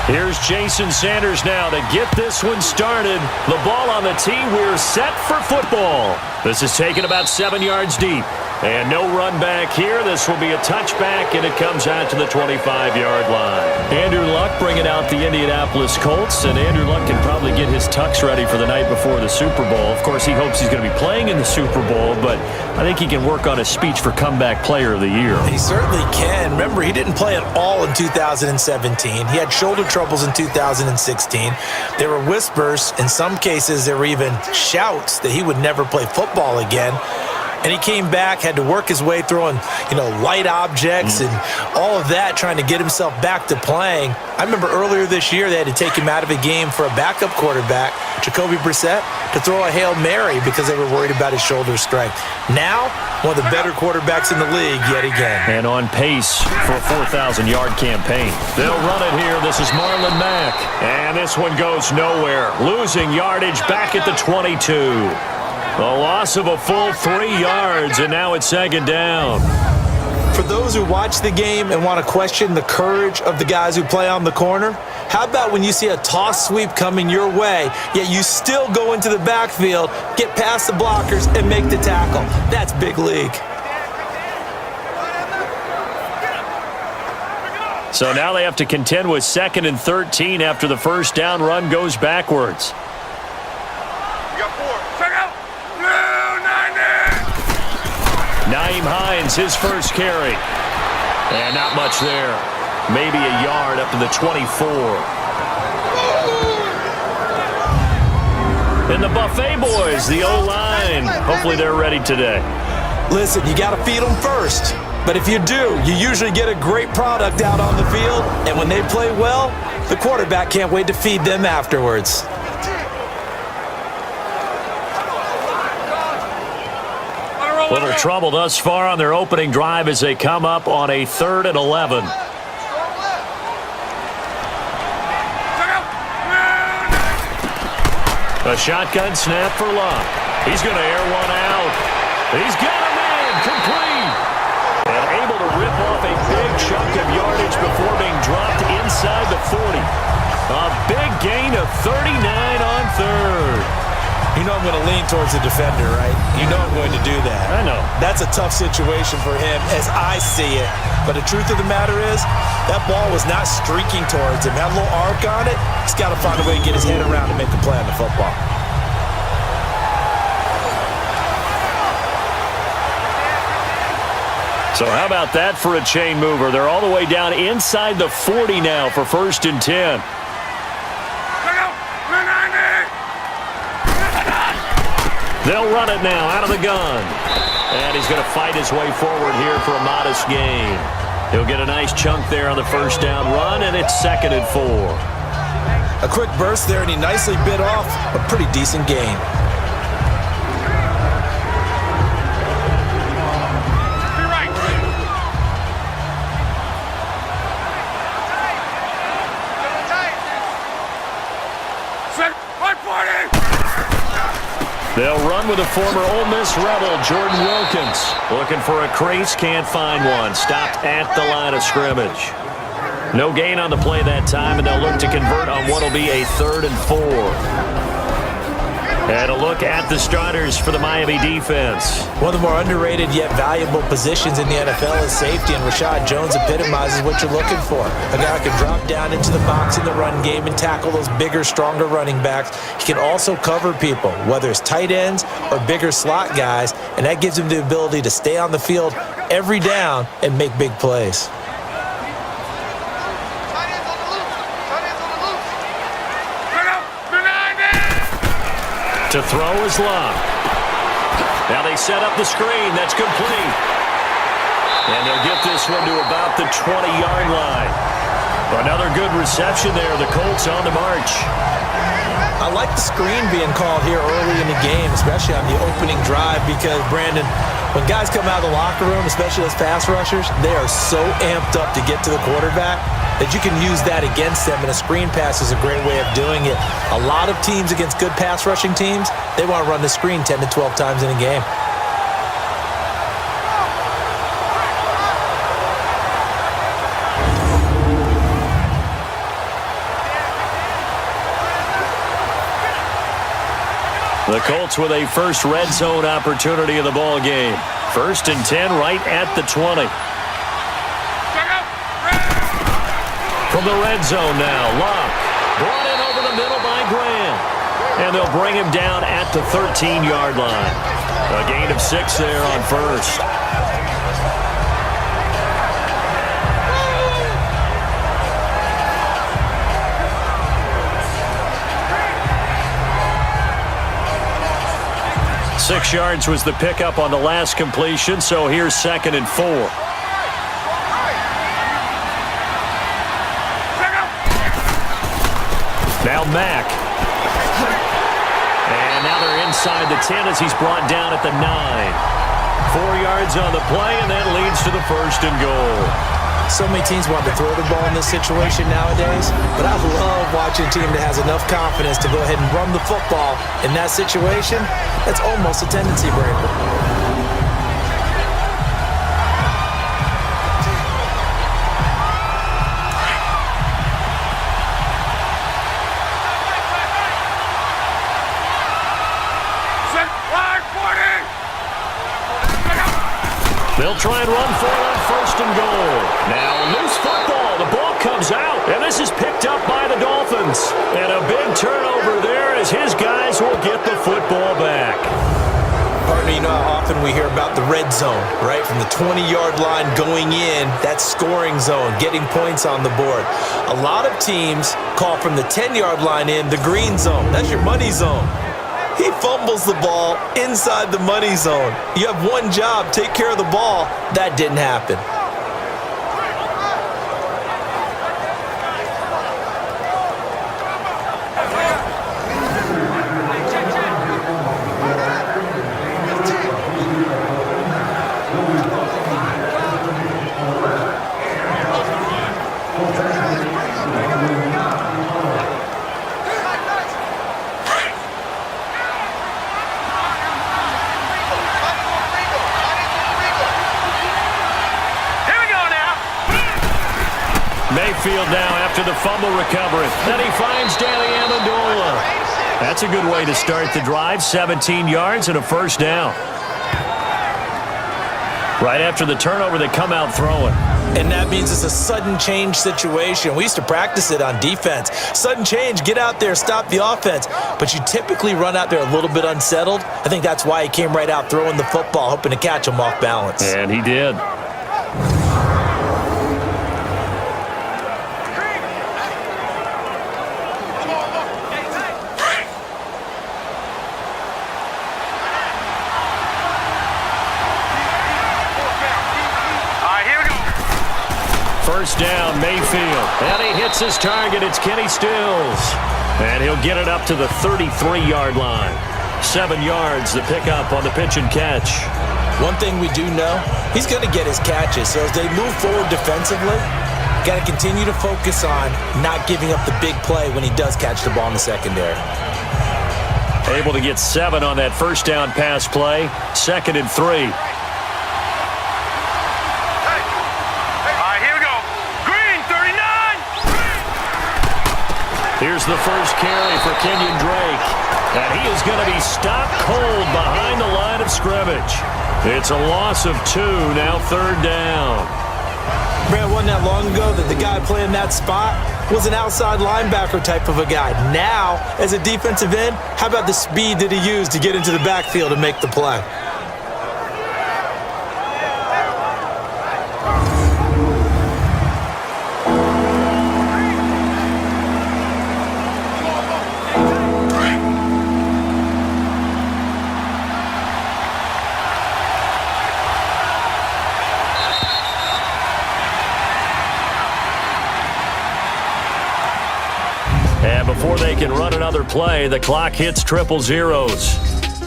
Here's Jason Sanders now to get this one started. The ball on the tee. We're set for football. This is taken about 7 yards deep. And no run back here. This will be a touchback, and it comes out to the 25-yard line. Andrew Luck bringing out the Indianapolis Colts, and Andrew Luck can probably get his tux ready for the night before the Super Bowl. Of course, he hopes he's going to be playing in the Super Bowl, but I think he can work on his speech for Comeback Player of the Year. He certainly can. Remember, he didn't play at all in 2017. He had shoulder troubles in 2016. There were whispers. In some cases, there were even shouts that he would never play football again. And he came back, had to work his way throwing, light objects and all of that, trying to get himself back to playing. I remember earlier this year they had to take him out of a game for a backup quarterback, Jacoby Brissett, to throw a Hail Mary because they were worried about his shoulder strength. Now, one of the better quarterbacks in the league yet again. And on pace for a 4,000-yard campaign. They'll run it here. This is Marlon Mack. And this one goes nowhere. Losing yardage back at the 22. A loss of a full 3 yards, and now it's second down. For those who watch the game and want to question the courage of the guys who play on the corner, how about when you see a toss sweep coming your way, yet you still go into the backfield, get past the blockers, and make the tackle? That's big league. So now they have to contend with 2nd and 13 after the first down run goes backwards. Naeem Hines, his first carry. And not much there. Maybe a yard up to the 24. And the Buffet boys, the O-line. Hopefully they're ready today. Listen, you got to feed them first. But if you do, you usually get a great product out on the field. And when they play well, the quarterback can't wait to feed them afterwards. Little trouble thus far on their opening drive as they come up on a 3rd and 11. A shotgun snap for Luck. He's going to air one out. He's got a man complete. And able to rip off a big chunk of yardage before being dropped inside the 40. A big gain of 39 on 3rd. You know I'm going to lean towards the defender, right? You know I'm going to do that. I know. That's a tough situation for him as I see it. But the truth of the matter is, that ball was not streaking towards him. Had a little arc on it. He's got to find a way to get his head around and make a play on the football. So how about that for a chain mover? They're all the way down inside the 40 now for 1st and 10. They'll run it now out of the gun. And he's going to fight his way forward here for a modest gain. He'll get a nice chunk there on the first down run, and it's 2nd and 4. A quick burst there, and he nicely bit off a pretty decent gain. They'll run with a former Ole Miss Rebel, Jordan Wilkins. Looking for a crease, can't find one. Stopped at the line of scrimmage. No gain on the play that time, and they'll look to convert on what will be a 3rd and 4. And a look at the starters for the Miami defense. One of the more underrated yet valuable positions in the NFL is safety, and Rashad Jones epitomizes what you're looking for. A guy who can drop down into the box in the run game and tackle those bigger, stronger running backs. He can also cover people, whether it's tight ends or bigger slot guys, and that gives him the ability to stay on the field every down and make big plays. To throw is Luck. Now they set up the screen. That's complete. And they'll get this one to about the 20-yard line. Another good reception there. The Colts on the march. I like the screen being called here early in the game, especially on the opening drive, because, Brandon, when guys come out of the locker room, especially those pass rushers, they are so amped up to get to the quarterback that you can use that against them, and a screen pass is a great way of doing it. A lot of teams against good pass rushing teams, they want to run the screen 10 to 12 times in a game. The Colts with a first red zone opportunity in the ball game. 1st and 10 right at the 20. From the red zone now, Locke. Brought in over the middle by Graham. And they'll bring him down at the 13-yard line. A gain of 6 there on first. Six yards was the pickup on the last completion, so here's 2nd and 4. Now Mack. And now they're inside the 10 as he's brought down at the 9. 4 yards on the play, and that leads to the 1st and goal. So many teams want to throw the ball in this situation nowadays, but I love watching a team that has enough confidence to go ahead and run the football in that situation. That's almost a tendency breaker. They'll try and run for it on 1st and goal. Now loose football. The ball comes out, and this is picked up by the Dolphins. And a big turnover there as his guys will get the football back. Partner, you know how often we hear about the red zone, right? From the 20-yard line going in, that scoring zone, getting points on the board. A lot of teams call from the 10-yard line in the green zone. That's your money zone. He fumbles the ball inside the money zone. You have one job, take care of the ball. That didn't happen. Mayfield now after the fumble recovery. Then he finds Danny Amendola. That's a good way to start the drive. 17 yards and a 1st down. Right after the turnover, they come out throwing. And that means it's a sudden change situation. We used to practice it on defense. Sudden change, get out there, stop the offense. But you typically run out there a little bit unsettled. I think that's why he came right out throwing the football, hoping to catch him off balance. And he did. First down, Mayfield. And he hits his target. It's Kenny Stills. And he'll get it up to the 33-yard line. 7 yards, the pickup on the pitch and catch. One thing we do know, he's going to get his catches. So as they move forward defensively, got to continue to focus on not giving up the big play when he does catch the ball in the secondary. Able to get 7 on that first down pass play. 2nd and 3. Here's the first carry for Kenyon Drake. And he is going to be stopped cold behind the line of scrimmage. It's a loss of 2, now 3rd down. Brad, wasn't that long ago that the guy playing that spot was an outside linebacker type of a guy. Now, as a defensive end, how about the speed that he used to get into the backfield and make the play? And before they can run another play, the clock hits triple zeros.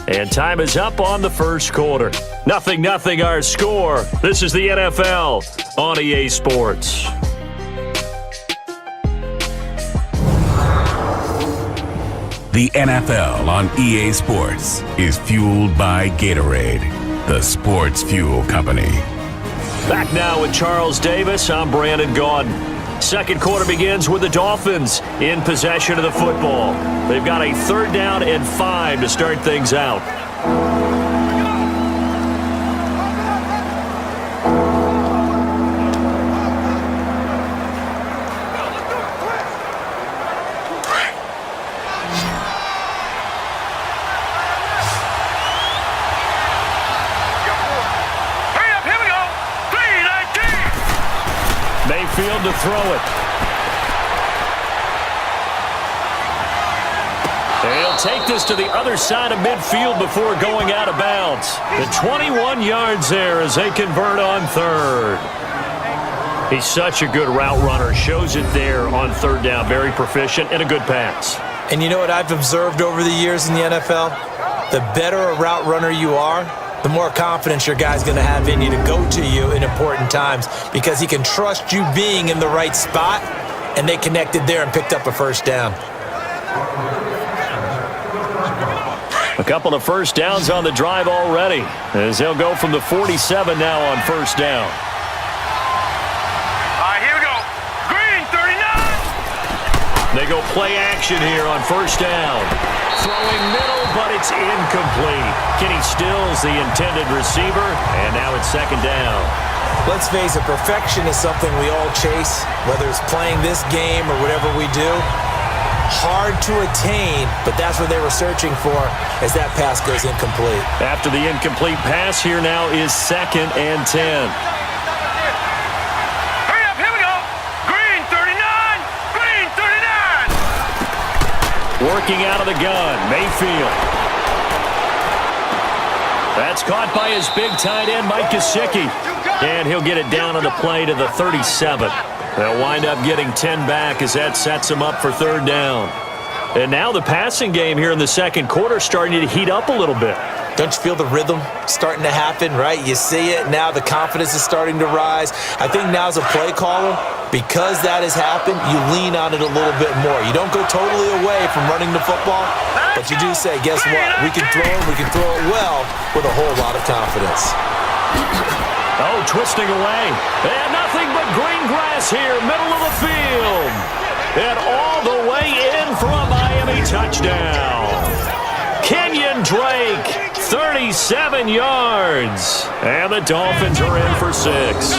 And time is up on the first quarter. 0-0 our score. This is the NFL on EA Sports. The NFL on EA Sports is fueled by Gatorade, the sports fuel company. Back now with Charles Davis. I'm Brandon Gaudin. Second quarter begins with the Dolphins in possession of the football. They've got a 3rd down and 5 to start things out. Mayfield to throw it. And he'll take this to the other side of midfield before going out of bounds. The 21 yards there as they convert on 3rd. He's such a good route runner. Shows it there on 3rd down. Very proficient and a good pass. And you know what I've observed over the years in the NFL? The better a route runner you are, the more confidence your guy's going to have in you to go to you in important times because he can trust you being in the right spot, and they connected there and picked up a 1st down. A couple of 1st downs on the drive already as they'll go from the 47 now on 1st down. All right, here we go. Green, 39. They go play action here on 1st down. Throwing middle, but it's incomplete. Kenny Stills, the intended receiver, and now it's 2nd down. Let's face it, perfection is something we all chase, whether it's playing this game or whatever we do. Hard to attain, but that's what they were searching for as that pass goes incomplete. After the incomplete pass, here now is 2nd and 10. Hurry up, here we go. Green, 39. Green, 39. Working out of the gun, Mayfield. That's caught by his big tight end, Mike Gesicki. And he'll get it down on the play to the 37. They'll wind up getting 10 back as that sets them up for 3rd down. And now the passing game here in the 2nd quarter starting to heat up a little bit. Don't you feel the rhythm starting to happen, right? You see it. Now the confidence is starting to rise. I think now as a play caller, because that has happened, you lean on it a little bit more. You don't go totally away from running the football, but you do say, guess what? We can throw it. We can throw it well with a whole lot of confidence. Oh, twisting away. And nothing but green grass here, middle of the field. And all the way in for a Miami touchdown. Kenyon Drake, 37 yards. And the Dolphins are in for 6.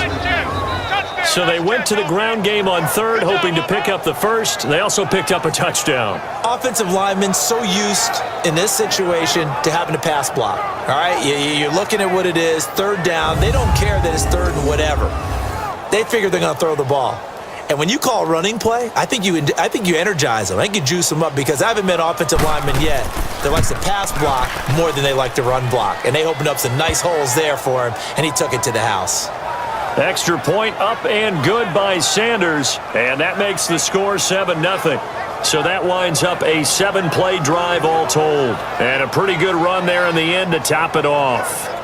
So they went to the ground game on 3rd, hoping to pick up the 1st. They also picked up a touchdown. Offensive linemen so used in this situation to having to pass block. All right, you're looking at what it is, 3rd down. They don't care that it's 3rd and whatever. They figure they're going to throw the ball. And when you call a running play, I think you energize them. I think you juice them up because I haven't met offensive linemen yet that likes to pass block more than they like to run block. And they opened up some nice holes there for him, and he took it to the house. Extra point up and good by Sanders, and that makes the score 7-0. So that winds up a 7-play drive all told. And a pretty good run there in the end to top it off.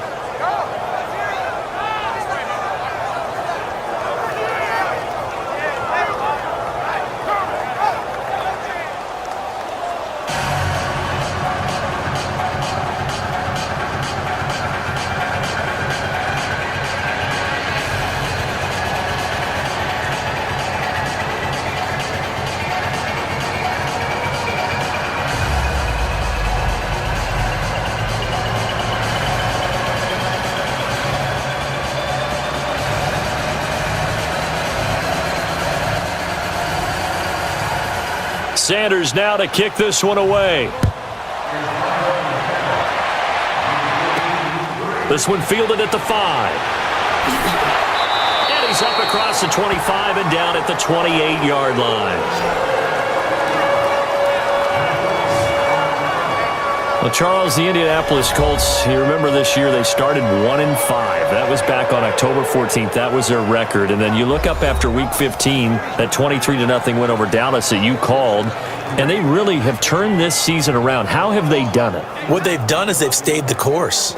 Sanders now to kick this one away. This one fielded at the 5. And he's up across the 25 and down at the 28-yard line. Well, Charles, the Indianapolis Colts, you remember this year they started 1-5. That was back on October 14th. That was their record. And then you look up after Week 15, that 23-0 win over Dallas that you called, and they really have turned this season around. How have they done it? What they've done is they've stayed the course.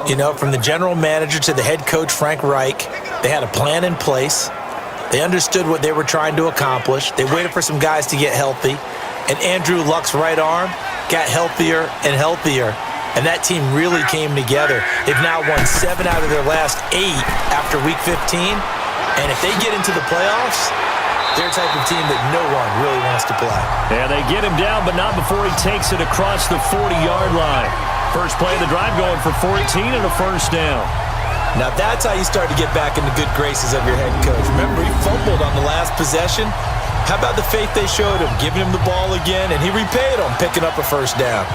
You know, from the general manager to the head coach, Frank Reich, they had a plan in place. They understood what they were trying to accomplish. They waited for some guys to get healthy. And Andrew Luck's right arm got healthier and healthier. And that team really came together. They've now won 7 out of their last 8 after Week 15. And if they get into the playoffs, They're a type of team that no one really wants to play. And they get him down, but not before he takes it across the 40-yard line. First play of the drive going for 14 and a first down. Now that's how you start to get back in the good graces of your head coach. Remember, he fumbled on the last possession. How about the faith they showed him, giving him the ball again, and he repaid them, picking up a first down.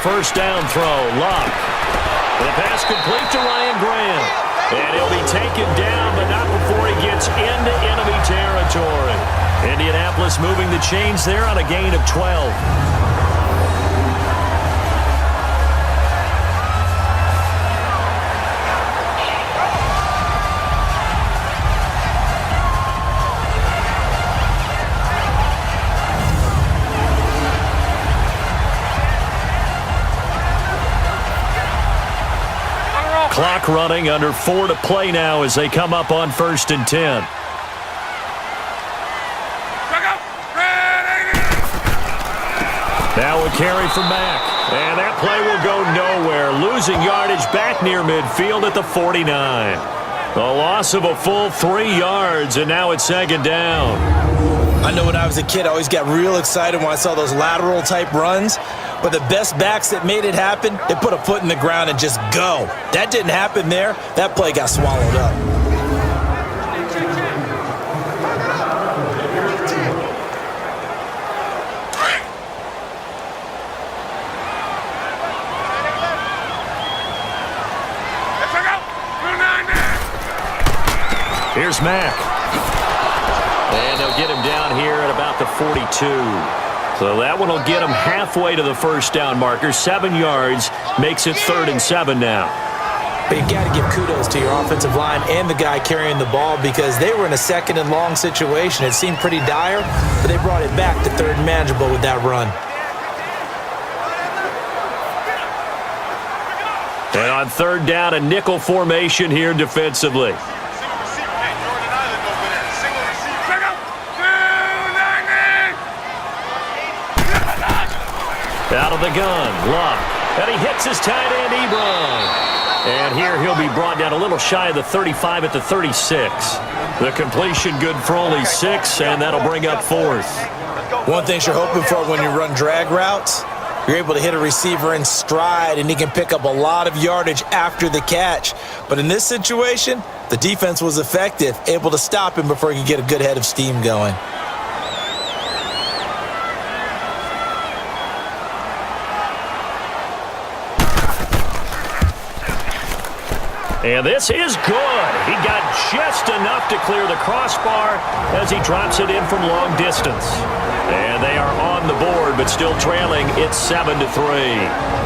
First down throw, Luck. The pass complete to Ryan Graham. And he'll be taken down, but not before he gets into enemy territory. Indianapolis moving the chains there on a gain of 12. Clock running, under 4 to play now as they come up on 1st and 10. Now a carry from Mack. And that play will go nowhere. Losing yardage back near midfield at the 49. The loss of a full 3 yards, and now it's 2nd down. I know when I was a kid, I always got real excited when I saw those lateral-type runs. But the best backs that made it happen, they put a foot in the ground and just go. That didn't happen there. That play got swallowed up. Here's Mack. And they'll get him down here at about the 42. So that one will get him halfway to the first down marker. 7 yards makes it 3rd and 7 now. But you got to give kudos to your offensive line and the guy carrying the ball because they were in a 2nd and long situation. It seemed pretty dire, but they brought it back to 3rd and manageable with that run. And on 3rd down, a nickel formation here defensively. Out of the gun, Luck. And he hits his tight end, Ebron. And here he'll be brought down a little shy of the 35 at the 36. The completion good for only 6, and that'll bring up 4th. One thing you're hoping for when you run drag routes, you're able to hit a receiver in stride, and he can pick up a lot of yardage after the catch. But in this situation, the defense was effective, able to stop him before he could get a good head of steam going. And this is good. He got just enough to clear the crossbar as he drops it in from long distance. And they are on the board, but still trailing. It's 7-3.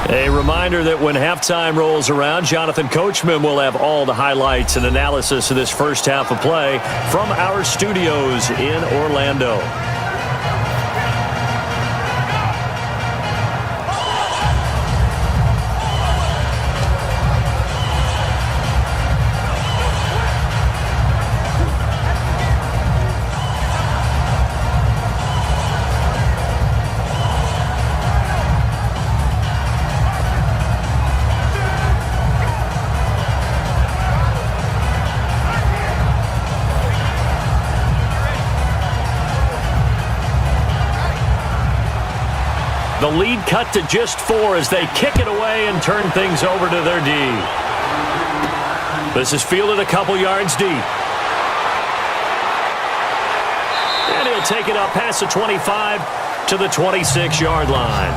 A reminder that when halftime rolls around, Jonathan Coachman will have all the highlights and analysis of this first half of play from our studios in Orlando. The lead cut to just 4 as they kick it away and turn things over to their D. This is fielded a couple yards deep. And he'll take it up past the 25 to the 26-yard line.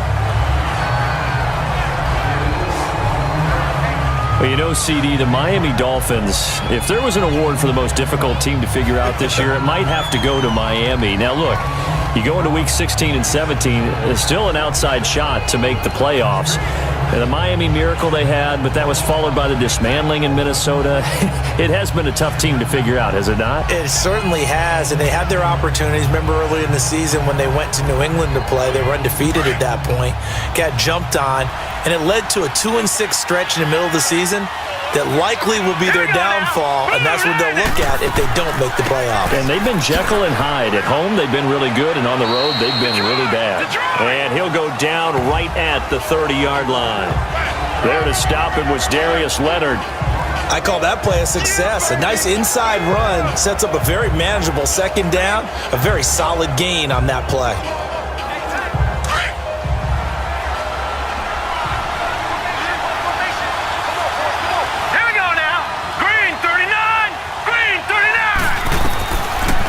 Well, you know, CD, the Miami Dolphins, if there was an award for the most difficult team to figure out this year, it might have to go to Miami. Now, look, you go into Week 16 and 17, it's still an outside shot to make the playoffs. And the Miami miracle they had, but that was followed by the dismantling in Minnesota. It has been a tough team to figure out, has it not? It certainly has, and they had their opportunities. Remember early in the season when they went to New England to play, they were undefeated at that point, got jumped on, and it led to a 2-6 stretch in the middle of the season that likely will be their downfall, and that's what they'll look at if they don't make the playoffs. And they've been Jekyll and Hyde. At home, they've been really good, and on the road, they've been really bad. And he'll go down right at the 30-yard line. There to stop him was Darius Leonard. I call that play a success. A nice inside run sets up a very manageable second down, a very solid gain on that play.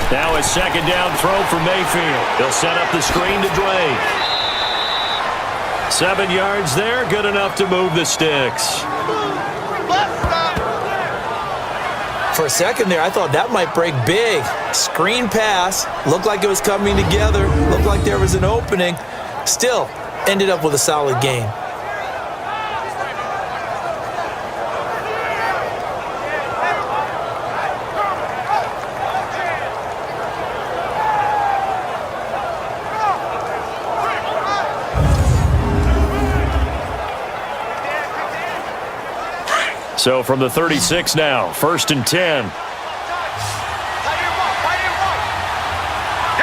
Now a second down throw for Mayfield. He'll set up the screen to Drake. 7 yards there, good enough to move the sticks. For a second there, I thought that might break big. Screen pass, looked like it was coming together, looked like there was an opening. Still, ended up with a solid gain. So from the 36 now, 1st and 10. Here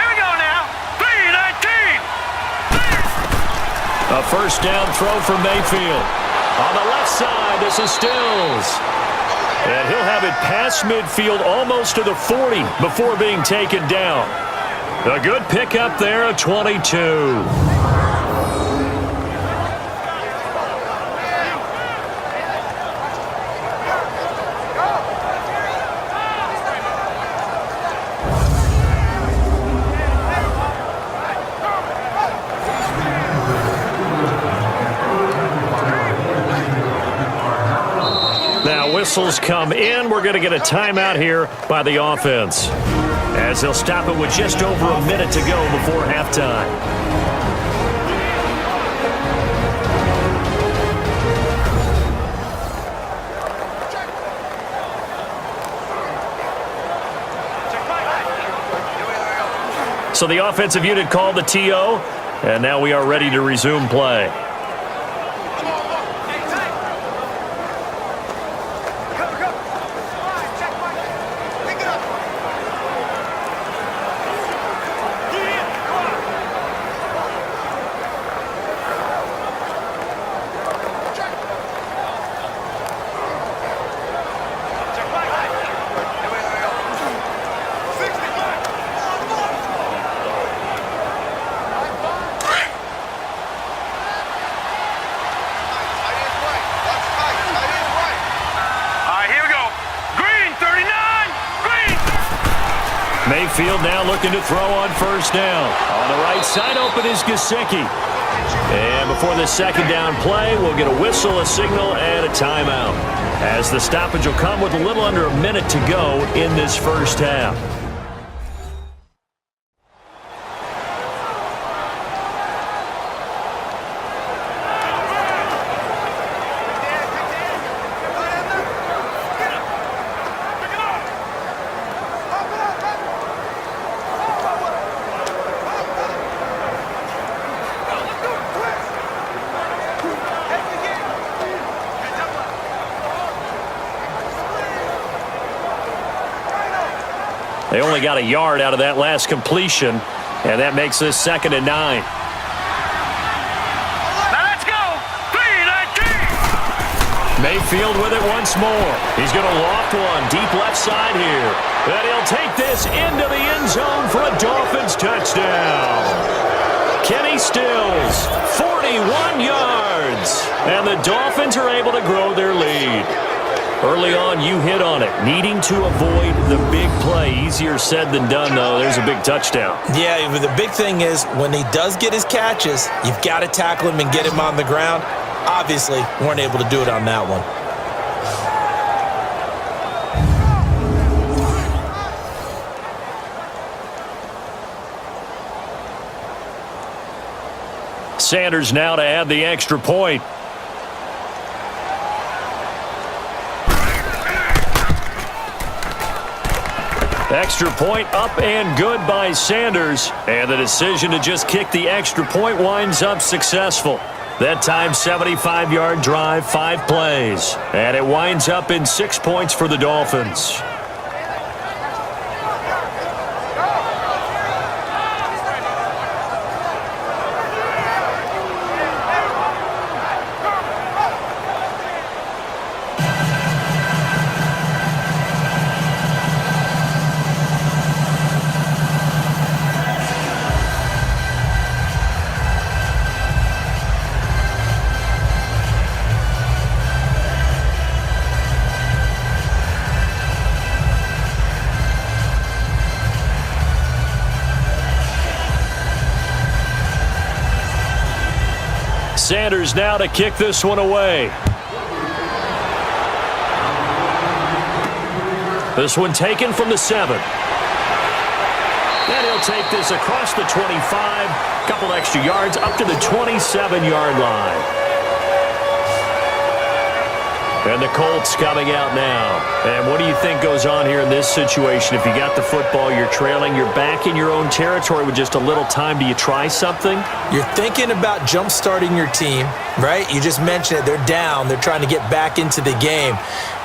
we go now. 3-19. A first down throw for Mayfield. On the left side, this is Stills. And he'll have it past midfield almost to the 40 before being taken down. A good pickup there, a 22. Whistles come in. We're going to get a timeout here by the offense, as they'll stop it with just over a minute to go before halftime. So the offensive unit called the TO, and now we are ready to resume play. Mayfield now looking to throw on first down. On the right side, open is Gesicki. And before the second down play, we'll get a whistle, a signal, and a timeout, as the stoppage will come with a little under a minute to go in this first half. They only got a yard out of that last completion, and that makes this 2nd and 9. Now let's go. 3-19. Mayfield with it once more. He's going to loft one deep left side here. And he'll take this into the end zone for a Dolphins touchdown. Kenny Stills, 41 yards. And the Dolphins are able to grow their lead. Early on, you hit on it. Needing to avoid the big play. Easier said than done, though. There's a big touchdown. Yeah, but the big thing is when he does get his catches, you've got to tackle him and get him on the ground. Obviously, weren't able to do it on that one. Sanders now to add the extra point. Extra point up and good by Sanders. And the decision to just kick the extra point winds up successful. That time, 75-yard drive, 5 plays. And it winds up in 6 points for the Dolphins. Sanders now to kick this one away. This one taken from the 7. And he'll take this across the 25. Couple extra yards up to the 27-yard line. And the Colts coming out now. And what do you think goes on here in this situation? If you got the football, you're trailing, you're back in your own territory with just a little time. Do you try something? You're thinking about jump-starting your team, right? You just mentioned it. They're down. They're trying to get back into the game.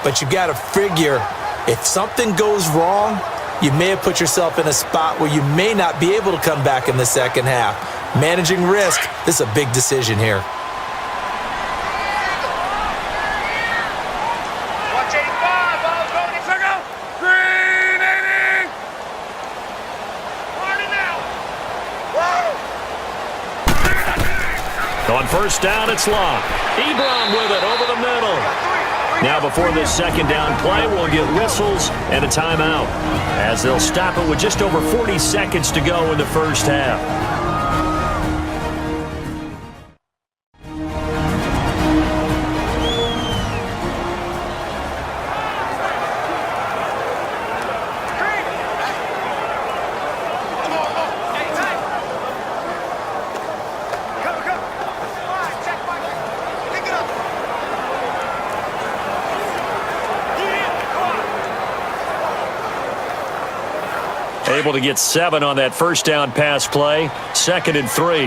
But you got to figure, if something goes wrong, you may have put yourself in a spot where you may not be able to come back in the second half. Managing risk, this is a big decision here. On first down, it's Locke. Ebron with it over the middle. Now before this second down play, we'll get whistles and a timeout, as they'll stop it with just over 40 seconds to go in the first half. Able to get 7 on that first down pass play. 2nd and 3.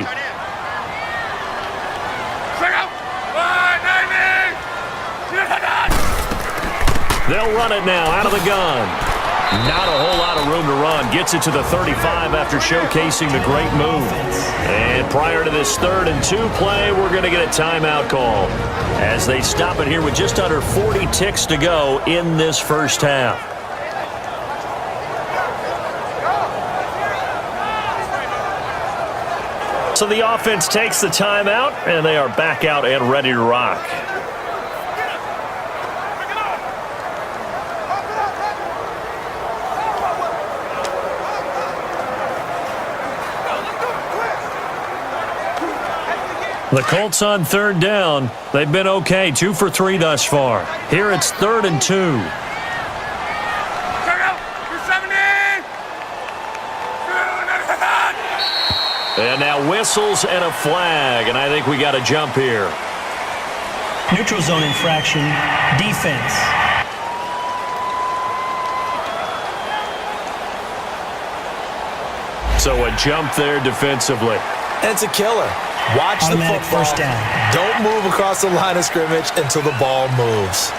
They'll run it now out of the gun. Not a whole lot of room to run. Gets it to the 35 after showcasing the great move. And prior to this 3rd and 2 play, we're going to get a timeout call as they stop it here with just under 40 ticks to go in this first half. So the offense takes the timeout, and they are back out and ready to rock. The Colts on 3rd down. They've been okay, 2 for 3 thus far. Here it's 3rd and 2. And now whistles and a flag, and I think we got a jump here. Neutral zone infraction, defense. So a jump there defensively. And it's a killer. Watch the Automatic football. first down. Don't move across the line of scrimmage until the ball moves.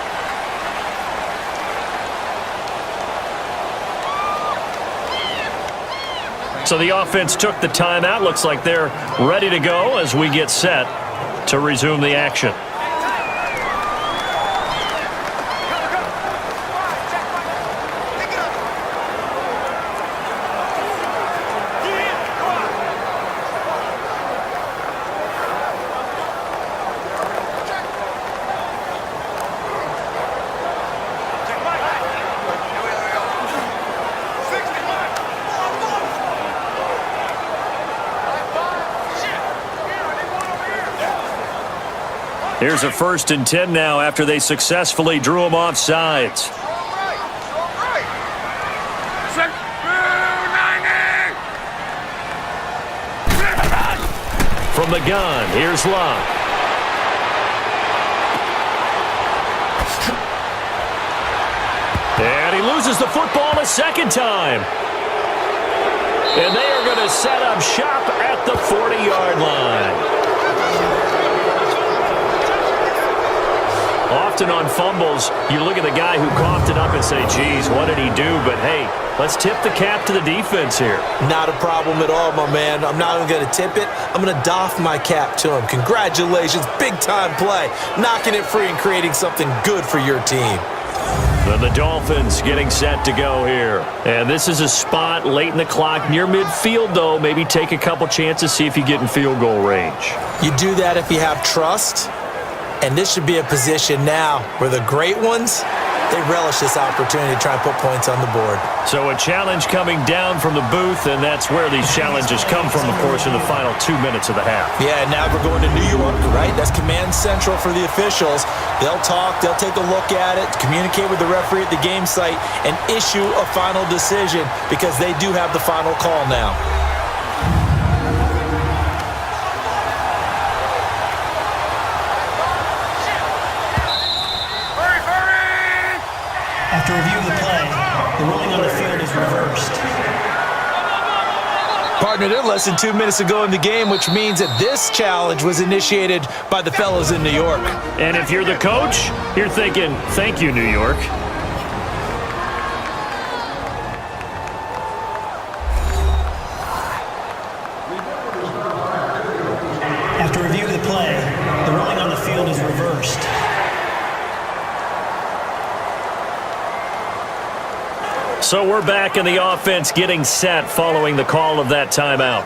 So the offense took the timeout. Looks like they're ready to go as we get set to resume the action. Here's a 1st and 10 now after they successfully drew him off sides. From the gun, here's Luck. And he loses the football a second time. And they are going to set up shop at the 40-yard line. Often on fumbles, you look at the guy who coughed it up and say, geez, what did he do? But, hey, let's tip the cap to the defense here. Not a problem at all, my man. I'm not even going to tip it. I'm going to doff my cap to him. Congratulations. Big-time play. Knocking it free and creating something good for your team. Then the Dolphins getting set to go here. And this is a spot late in the clock near midfield, though. Maybe take a couple chances, see if you get in field goal range. You do that if you have trust. And this should be a position now where the great ones, they relish this opportunity to try and put points on the board. So a challenge coming down from the booth, and that's where these challenges come from, of course, in the final 2 minutes of the half. Yeah, now we're going to New York, right? That's command central for the officials. They'll talk, they'll take a look at it, communicate with the referee at the game site, and issue a final decision because they do have the final call now. After review of the play, the ruling on the field is reversed. Partner, they're less than 2 minutes ago in the game, which means that this challenge was initiated by the fellas in New York. And if you're the coach, you're thinking, thank you, New York. After review of the play, the ruling on the field is reversed. So we're back in the offense getting set following the call of that timeout.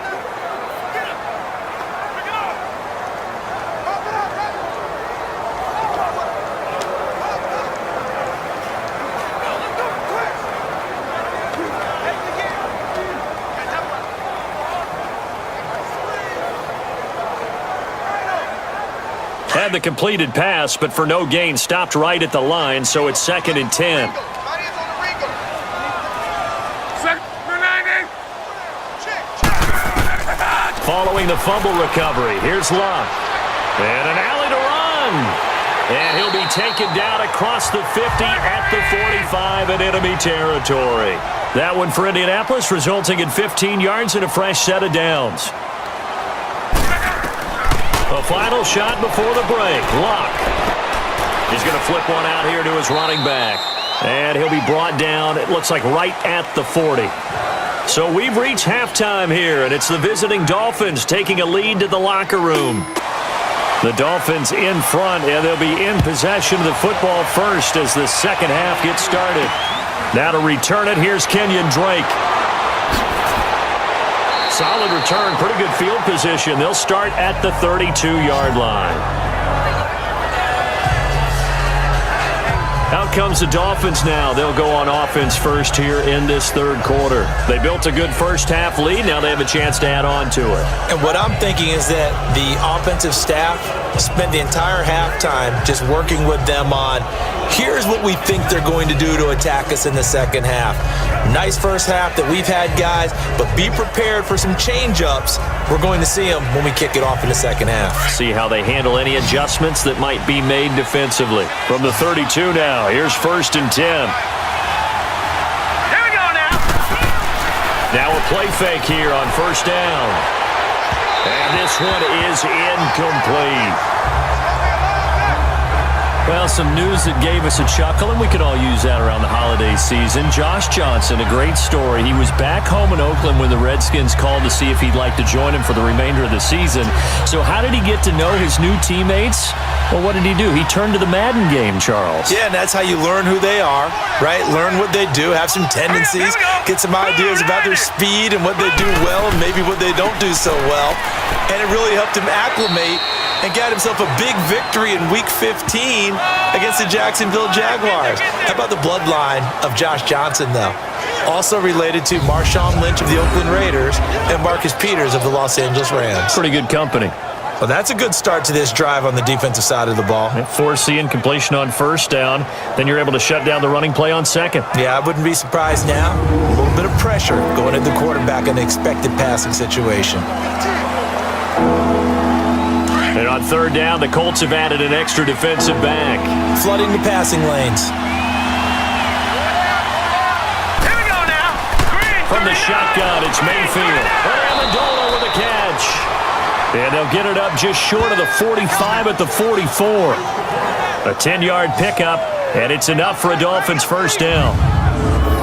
Had the completed pass, but for no gain, stopped right at the line, so it's 2nd and 10. Following the fumble recovery, here's Luck. And an alley to run. And he'll be taken down across the 50 at the 45 in enemy territory. That one for Indianapolis, resulting in 15 yards and a fresh set of downs. A final shot before the break. Luck. He's going to flip one out here to his running back. And he'll be brought down, it looks like, right at the 40. So we've reached halftime here, and it's the visiting Dolphins taking a lead to the locker room. The Dolphins in front, and they'll be in possession of the football first as the second half gets started. Now to return it, here's Kenyon Drake. Solid return, pretty good field position. They'll start at the 32-yard line. Out comes the Dolphins now. They'll go on offense first here in this third quarter. They built a good first half lead. Now they have a chance to add on to it. And what I'm thinking is that the offensive staff spent the entire halftime just working with them on, here's what we think they're going to do to attack us in the second half. Nice first half that we've had, guys, but be prepared for some change-ups. We're going to see them when we kick it off in the second half. See how they handle any adjustments that might be made defensively. From the 32 now, here's 1st and 10. Here we go now. Now a play fake here on 1st down. And this one is incomplete. Well, some news that gave us a chuckle, and we could all use that around the holiday season. Josh Johnson, a great story. He was back home in Oakland when the Redskins called to see if he'd like to join him for the remainder of the season. So how did he get to know his new teammates? Well, what did he do? He turned to the Madden game, Charles. Yeah, and that's how you learn who they are, right? Learn what they do, have some tendencies, get some ideas about their speed and what they do well and maybe what they don't do so well. And it really helped him acclimate and got himself a big victory in Week 15 against the Jacksonville Jaguars. How about the bloodline of Josh Johnson, though? Also related to Marshawn Lynch of the Oakland Raiders and Marcus Peters of the Los Angeles Rams. Pretty good company. Well, that's a good start to this drive on the defensive side of the ball. Force the incompletion on 1st down. Then you're able to shut down the running play on 2nd. Yeah, I wouldn't be surprised now. A little bit of pressure going at the quarterback in an expected passing situation. And on third down, the Colts have added an extra defensive back. Flooding the passing lanes. Here we go now. Green, From the 39. shotgun, it's Mayfield. Amendola with a catch. And they'll get it up just short of the 45 at the 44. A 10-yard pickup, and it's enough for a Dolphins first down.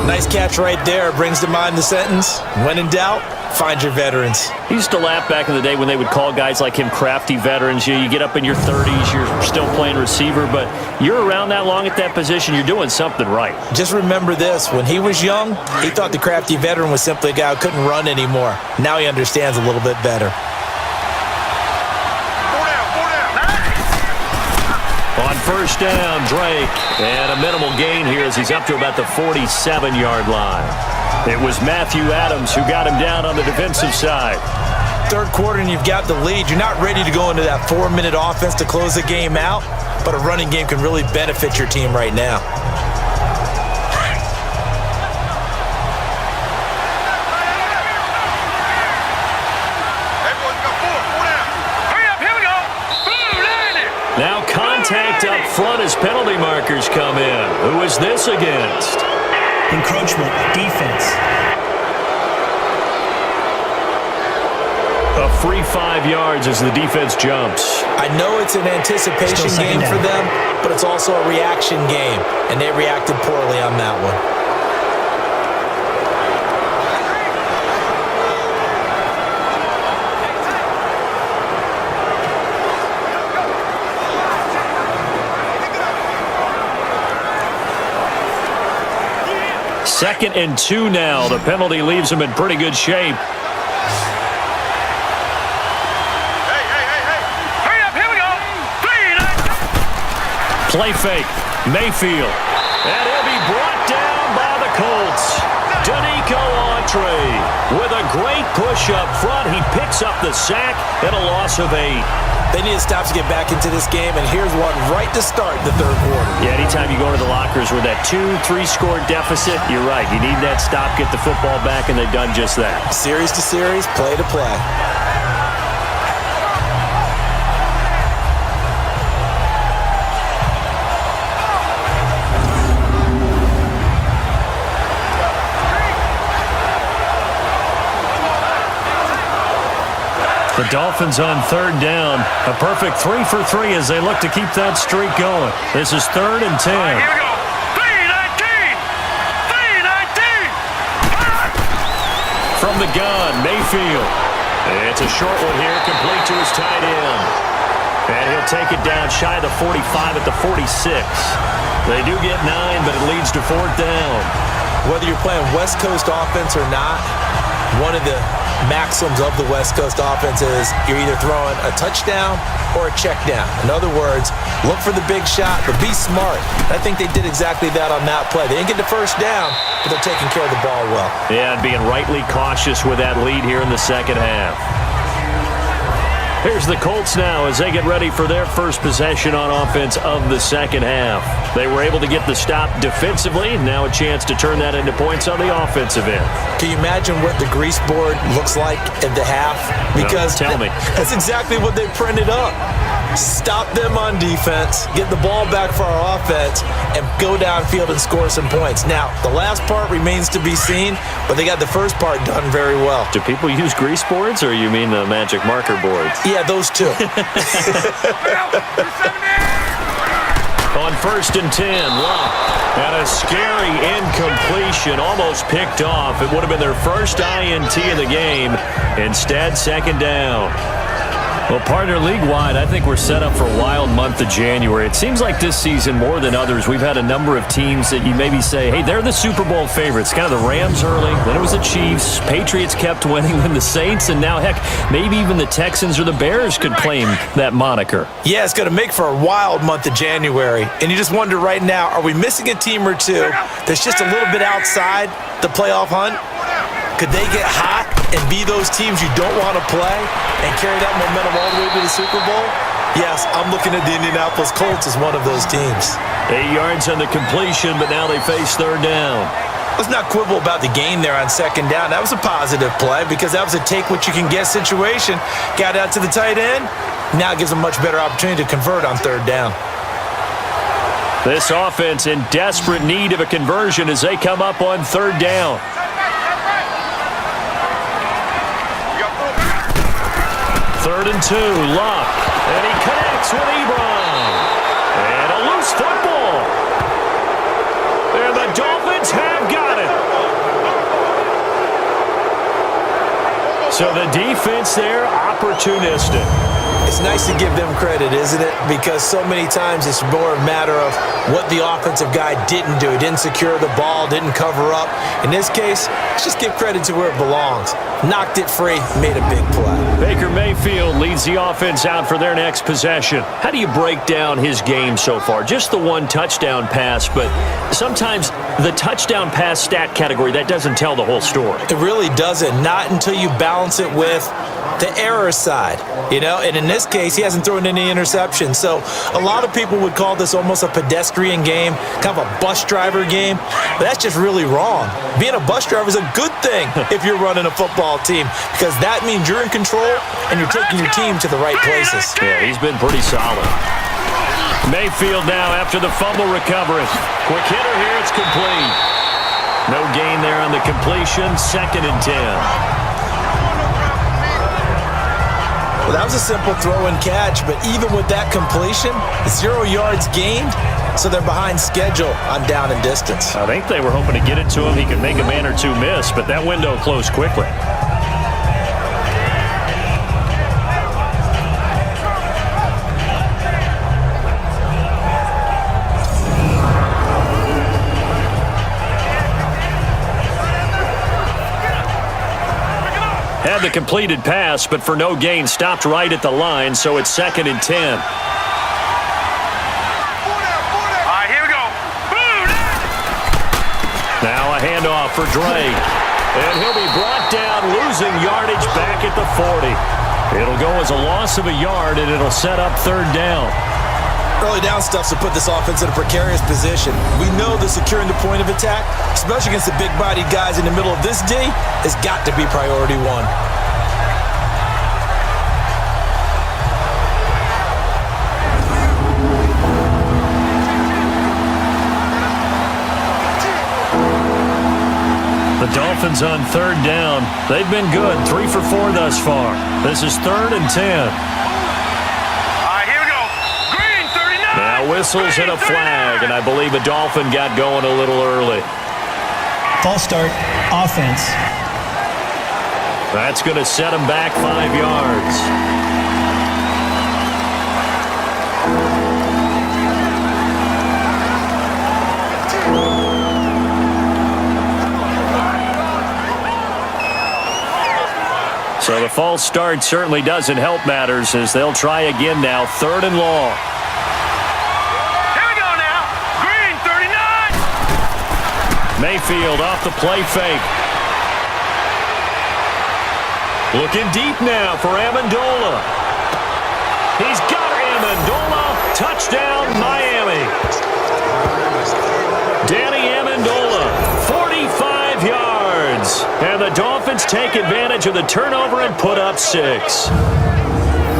Nice catch right there. Brings to mind the sentence, when in doubt, find your veterans. He used to laugh back in the day when they would call guys like him crafty veterans. You get up in your 30s, you're still playing receiver, but you're around that long at that position, you're doing something right. Just remember this. When he was young, he thought the crafty veteran was simply a guy who couldn't run anymore. Now he understands a little bit better. On first down, Drake, and a minimal gain here as he's up to about the 47-yard line. It was Matthew Adams who got him down on the defensive side. Third quarter and you've got the lead. You're not ready to go into that 4-minute offense to close the game out, but a running game can really benefit your team right now. Now contact up front as penalty markers come in. Who is this against? Encroachment, defense. A free 5 yards as the defense jumps. I know it's an anticipation Still game second for down. them, but it's also a reaction game, and they reacted poorly on that one. Second and 2 now. The penalty leaves him in pretty good shape. Hurry up, here we go. 3, 9. Play fake. Mayfield. And he'll be brought down by the Colts. Danico Autry with a great push up front. He picks up the sack and a loss of 8. They need to stop to get back into this game, and here's one right to start the third quarter. Yeah, anytime you go into the lockers with that 2-3 score deficit, you're right. You need that stop, get the football back, and they've done just that. Series to series, play to play. The Dolphins on third down. A perfect 3 for 3 as they look to keep that streak going. This is 3rd and 10. Here we go. 3-19. 3-19. From the gun, Mayfield. It's a short one here, complete to his tight end. And he'll take it down shy of the 45 at the 46. They do get 9, but it leads to 4th down. Whether you're playing West Coast offense or not, one of the maxims of the West Coast offense is you're either throwing a touchdown or a check down. In other words, look for the big shot, but be smart. I think they did exactly that on that play. They didn't get the first down, but they're taking care of the ball well. Yeah, and being rightly cautious with that lead here in the second half. Here's the Colts now as they get ready for their first possession on offense of the second half. They were able to get the stop defensively, and now a chance to turn that into points on the offensive end. Can you imagine what the grease board looks like at the half? Because tell me. That's exactly what they printed up. Stop them on defense, get the ball back for our offense, and go downfield and score some points. Now, the last part remains to be seen, but they got the first part done very well. Do people use grease boards, or you mean the magic marker boards? Yeah, those two. On 1st and 10, Locke. And a scary incompletion, almost picked off. It would have been their first INT of the game. Instead, 2nd down. Well, partner, league-wide, I think we're set up for a wild month of January. It seems like this season, more than others, we've had a number of teams that you maybe say, hey, they're the Super Bowl favorites. Kind of the Rams early, then it was the Chiefs. Patriots kept winning, then the Saints, and now, heck, maybe even the Texans or the Bears could claim that moniker. Yeah, it's going to make for a wild month of January. And you just wonder right now, are we missing a team or two that's just a little bit outside the playoff hunt? Could they get hot and be those teams you don't want to play and carry that momentum all the way to the Super Bowl? Yes, I'm looking at the Indianapolis Colts as one of those teams. 8 yards on the completion, but now they face 3rd down. Let's not quibble about the gain there on 2nd down. That was a positive play because that was a take-what-you-can-get situation. Got out to the tight end, Now it gives them much better opportunity to convert on third down. This offense in desperate need of a conversion as they come up on third down. Third and 2, Luck. And he connects with Ebron. And a loose football. And the Dolphins have got it. So the defense there, opportunistic. It's nice to give them credit, isn't it? Because so many times it's more a matter of what the offensive guy didn't do. He didn't secure the ball, didn't cover up. In this case, let's just give credit to where it belongs. Knocked it free, made a big play. Baker Mayfield leads the offense out for their next possession. How do you break down his game so far? Just the one touchdown pass, but sometimes the touchdown pass stat category, that doesn't tell the whole story. It really doesn't. Not until you balance it with the error side, and in this case, he hasn't thrown any interceptions. So a lot of people would call this almost a pedestrian game, kind of a bus driver game, but that's just really wrong. Being a bus driver is a good thing if you're running a football team, because that means you're in control and you're taking your team to the right places. Yeah, he's been pretty solid. Mayfield now after the fumble recovery. Quick hitter here, it's complete. No gain there on the completion, 2nd and 10. Well, that was a simple throw and catch, but even with that completion, 0 yards gained, so they're behind schedule on down and distance. I think they were hoping to get it to him. He could make a man or two miss, but that window closed quickly. Had the completed pass, but for no gain, stopped right at the line, so it's 2nd and 10. All right, here we go. Boom! Now a handoff for Drake. And he'll be brought down, losing yardage back at the 40. It'll go as a loss of a yard, and it'll set up third down. Early down stuff to put this offense in a precarious position. We know that securing the point of attack, especially against the big-bodied guys in the middle of this D, has got to be priority one. The Dolphins on third down. They've been good, 3 for 4 thus far. This is 3rd and 10. Whistles and a flag, and I believe a Dolphin got going a little early. False start, offense. That's going to set him back 5 yards. So the false start certainly doesn't help matters as they'll try again now, 3rd and long. Mayfield off the play fake. Looking deep now for Amendola. He's got Amendola. Touchdown, Miami. Danny Amendola, 45 yards. And the Dolphins take advantage of the turnover and put up 6.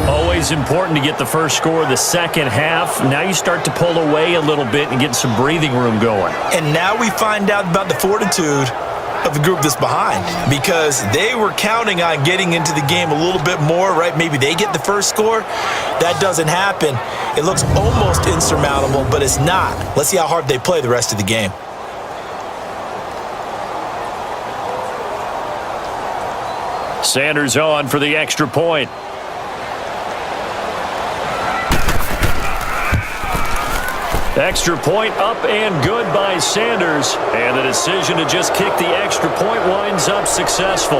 Always important to get the first score of the second half. Now you start to pull away a little bit and get some breathing room going. And now we find out about the fortitude of the group that's behind, because they were counting on getting into the game a little bit more, right? Maybe they get the first score. That doesn't happen. It looks almost insurmountable, but it's not. Let's see how hard they play the rest of the game. Sanders on for the extra point. Extra point up and good by Sanders. And the decision to just kick the extra point winds up successful.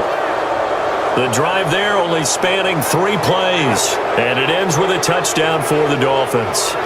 The drive there only spanning 3 plays. And it ends with a touchdown for the Dolphins.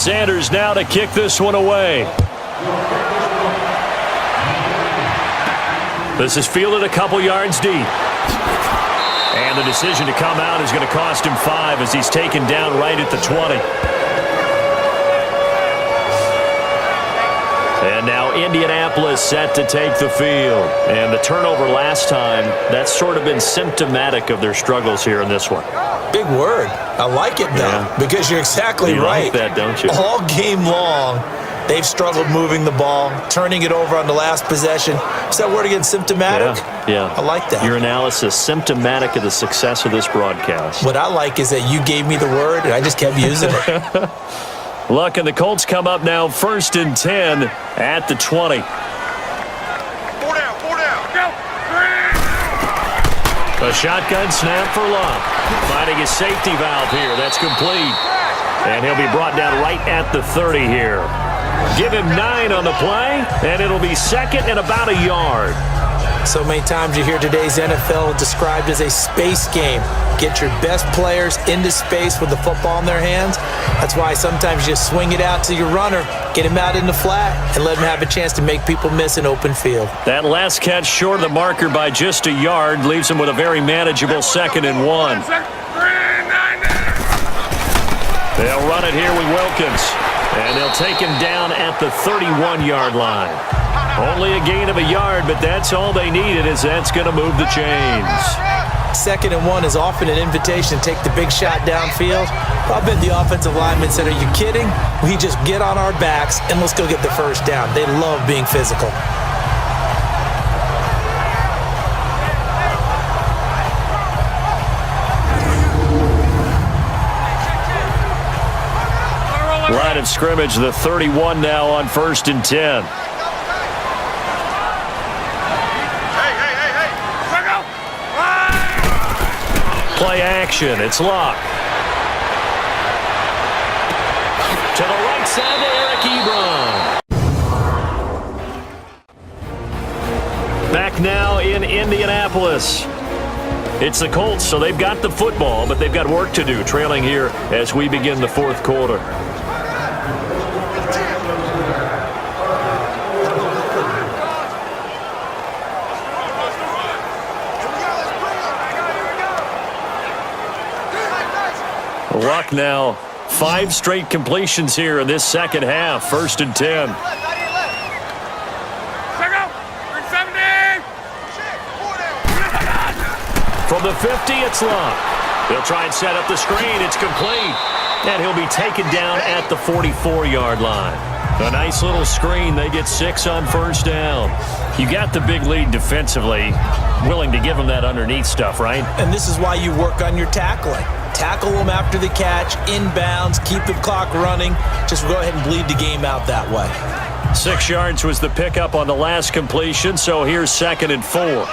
Sanders now to kick this one away. This is fielded a couple yards deep. And the decision to come out is going to cost him 5 as he's taken down right at the 20. And now Indianapolis set to take the field. And the turnover last time, that's sort of been symptomatic of their struggles here in this one. Big word. I like it, though, because you're exactly right. You like that, don't you? All game long, they've struggled moving the ball, turning it over on the last possession. Is that word again, symptomatic? Yeah. I like that. Your analysis, symptomatic of the success of this broadcast. What I like is that you gave me the word, and I just kept using it. Look, and the Colts come up now 1st and 10 at the 20. 4 down, go! A shotgun snap for Luck. Finding his safety valve here. That's complete. And he'll be brought down right at the 30 here. Give him 9 on the play, and it'll be 2nd and about a yard. So many times you hear today's NFL described as a space game. Get your best players into space with the football in their hands. That's why sometimes you just swing it out to your runner, get him out in the flat, and let him have a chance to make people miss an open field. That last catch short of the marker by just a yard leaves him with a very manageable 2nd and 1. They'll run it here with Wilkins, and they'll take him down at the 31-yard line. Only a gain of a yard, but that's all they needed, as that's going to move the chains. 2nd and 1 is often an invitation to take the big shot downfield. I bet the offensive lineman said, "Are you kidding? We just get on our backs and let's go get the first down." They love being physical. Line of scrimmage, the 31 now on 1st and 10. Play action. It's Luck. To the right side to Eric Ebron. Back now in Indianapolis. It's the Colts, so they've got the football, but they've got work to do, trailing here as we begin the 4th quarter. Luck now, 5 straight completions here in this second half. 1st and 10. From the 50, it's Luck. He'll try and set up the screen. It's complete. And he'll be taken down at the 44-yard line. A nice little screen. They get 6 on 1st down. You got the big lead defensively. Willing to give them that underneath stuff, right? And this is why you work on your tackling. Tackle them after the catch, inbounds, keep the clock running. Just go ahead and bleed the game out that way. 6 yards was the pickup on the last completion, so here's 2nd and 4.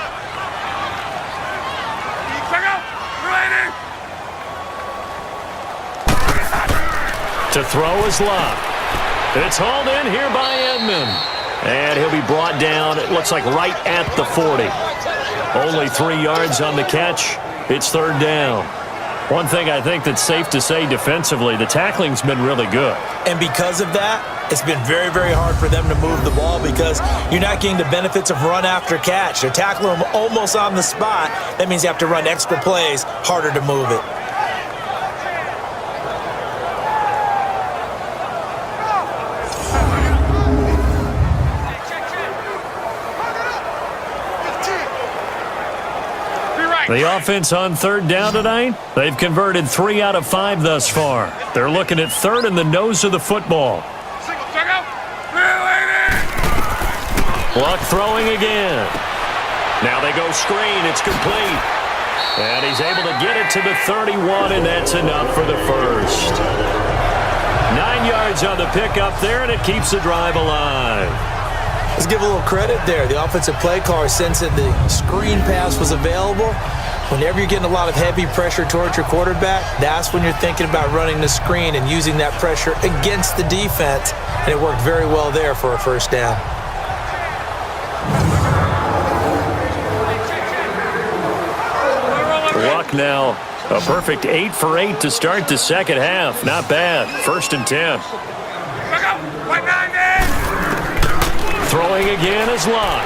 To throw is Luck. It's hauled in here by Edmond. And he'll be brought down, it looks like right at the 40. Only 3 yards on the catch. It's 3rd down. One thing I think that's safe to say defensively, the tackling's been really good. And because of that, it's been very, very hard for them to move the ball because you're not getting the benefits of run after catch. They're tackling them almost on the spot. That means you have to run extra plays, harder to move it. The offense on 3rd down tonight, they've converted 3 out of 5 thus far. They're looking at 3rd in the nose of the football. Luck throwing again. Now they go screen. It's complete. And he's able to get it to the 31, and that's enough for the first. 9 yards on the pickup there, and it keeps the drive alive. Let's give a little credit there. The offensive play caller sensed that the screen pass was available. Whenever you're getting a lot of heavy pressure towards your quarterback, that's when you're thinking about running the screen and using that pressure against the defense. And it worked very well there for a 1st down. Luck now A perfect 8 for 8 to start the second half. Not bad. 1st and 10. Throwing again is Lott.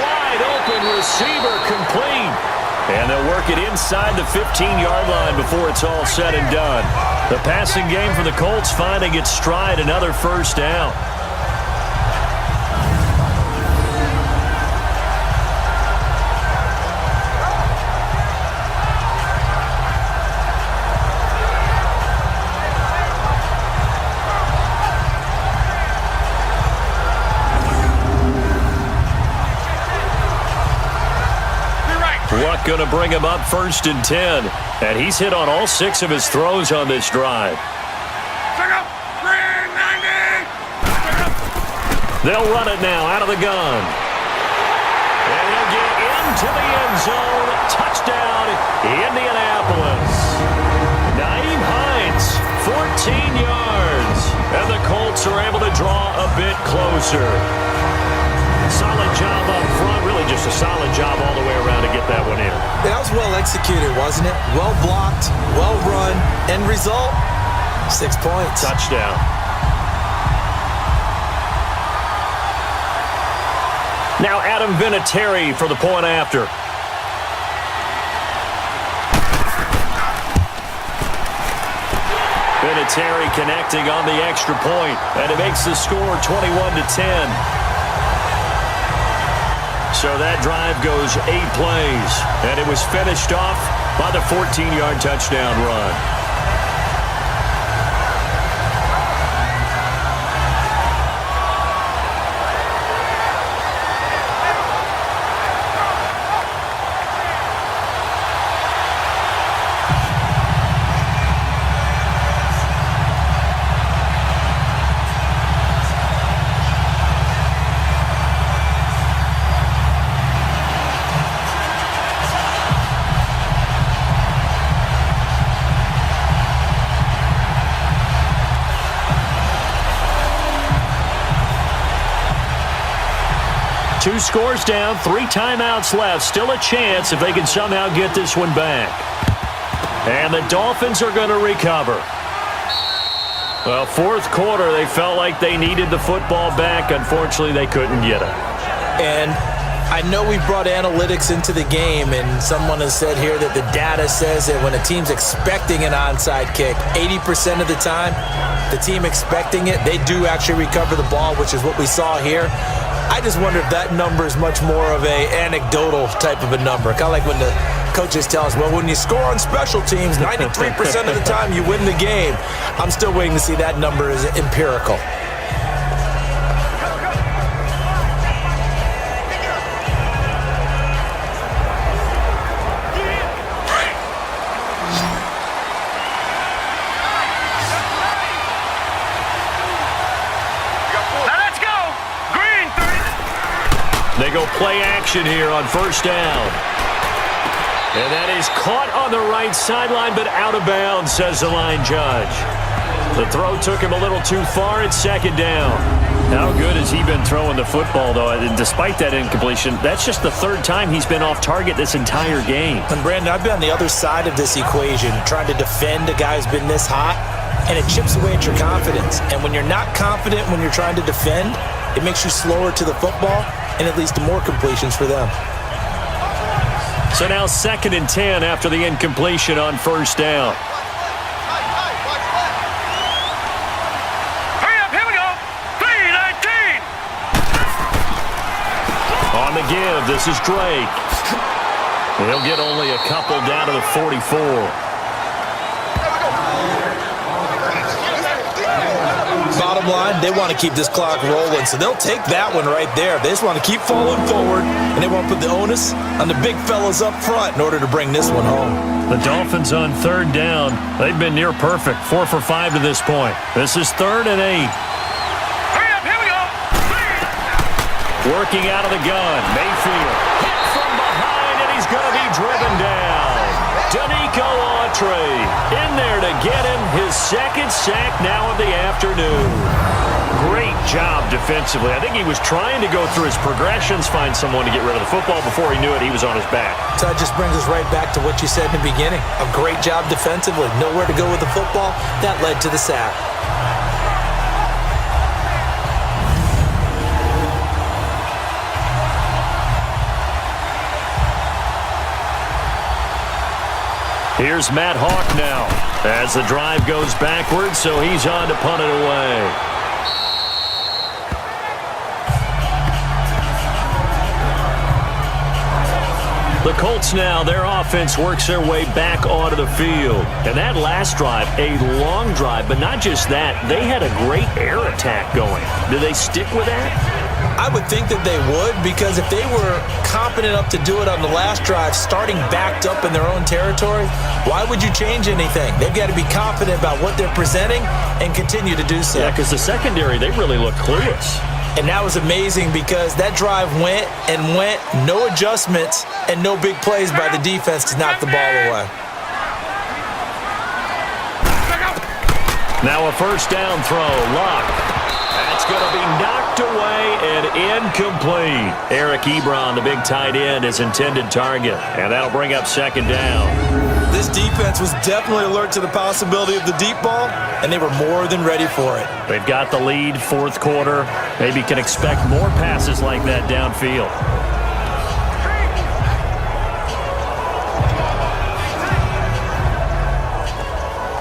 Wide open receiver complete. And they'll work it inside the 15-yard line before it's all said and done. The passing game for the Colts finding its stride, another first down. Luck going to bring him up 1st and 10. And he's hit on all 6 of his throws on this drive. They'll run it now out of the gun. And he'll get into the end zone. Touchdown, Indianapolis. Nyheim Hines, 14 yards. And the Colts are able to draw a bit closer. Solid job up front, really just a solid job all the way around to get that one in. That was well executed, wasn't it? Well blocked, well run. End result, 6 points. Touchdown. Now Adam Vinatieri for the point after. Vinatieri connecting on the extra point, and it makes the score 21-10. So that drive goes 8 plays, and it was finished off by the 14-yard touchdown run. Two scores down, 3 timeouts left. Still a chance if they can somehow get this one back. And the Dolphins are going to recover. Well, 4th quarter, they felt like they needed the football back. Unfortunately, they couldn't get it. And I know we brought analytics into the game, and someone has said here that the data says that when a team's expecting an onside kick, 80% of the time, the team expecting it, they do actually recover the ball, which is what we saw here. I just wonder if that number is much more of a anecdotal type of a number. Kind of like when the coaches tell us, well, when you score on special teams, 93% of the time you win the game. I'm still waiting to see that number is empirical. They go play action here on 1st down. And that is caught on the right sideline, but out of bounds, says the line judge. The throw took him a little too far. It's 2nd down. How good has he been throwing the football, though? And despite that incompletion, that's just the 3rd time he's been off target this entire game. And Brandon, I've been on the other side of this equation, trying to defend a guy who's been this hot, and it chips away at your confidence. And when you're not confident when you're trying to defend, it makes you slower to the football, and it leads to more completions for them. So now 2nd and 10 after the incompletion on 1st down. Hurry up, here we go. 3-19. On the give, this is Drake. He'll get only a couple down to the 44. Bottom line, they want to keep this clock rolling, so they'll take that one right there. They just want to keep falling forward, and they want to put the onus on the big fellas up front in order to bring this one home. The Dolphins on 3rd down. They've been near perfect, 4 for 5 to this point. This is 3rd and 8. Hurry up, here we go. Working out of the gun, Mayfield hit from behind, and he's going to be driven down. Danico Autry in there to get him his 2nd sack now of the afternoon. Great job defensively. I think he was trying to go through his progressions, find someone to get rid of the football. Before he knew it, he was on his back. So that just brings us right back to what you said in the beginning. A great job defensively. Nowhere to go with the football. That led to the sack. Here's Matt Hawk now as the drive goes backwards, so he's on to punt it away. The Colts now, their offense works their way back onto the field. And that last drive, a long drive, but not just that. They had a great air attack going. Do they stick with that? I would think that they would, because if they were competent enough to do it on the last drive, starting backed up in their own territory, why would you change anything? They've got to be confident about what they're presenting and continue to do so. Yeah, because the secondary, they really look clueless. And that was amazing because that drive went and went, no adjustments, and no big plays by the defense to knock the ball away. Now a first down throw, Luck. That's going to be knocked away and incomplete. Eric Ebron, the big tight end, his intended target. And that'll bring up second down. This defense was definitely alert to the possibility of the deep ball, and they were more than ready for it. They've got the lead, fourth quarter. Maybe can expect more passes like that downfield.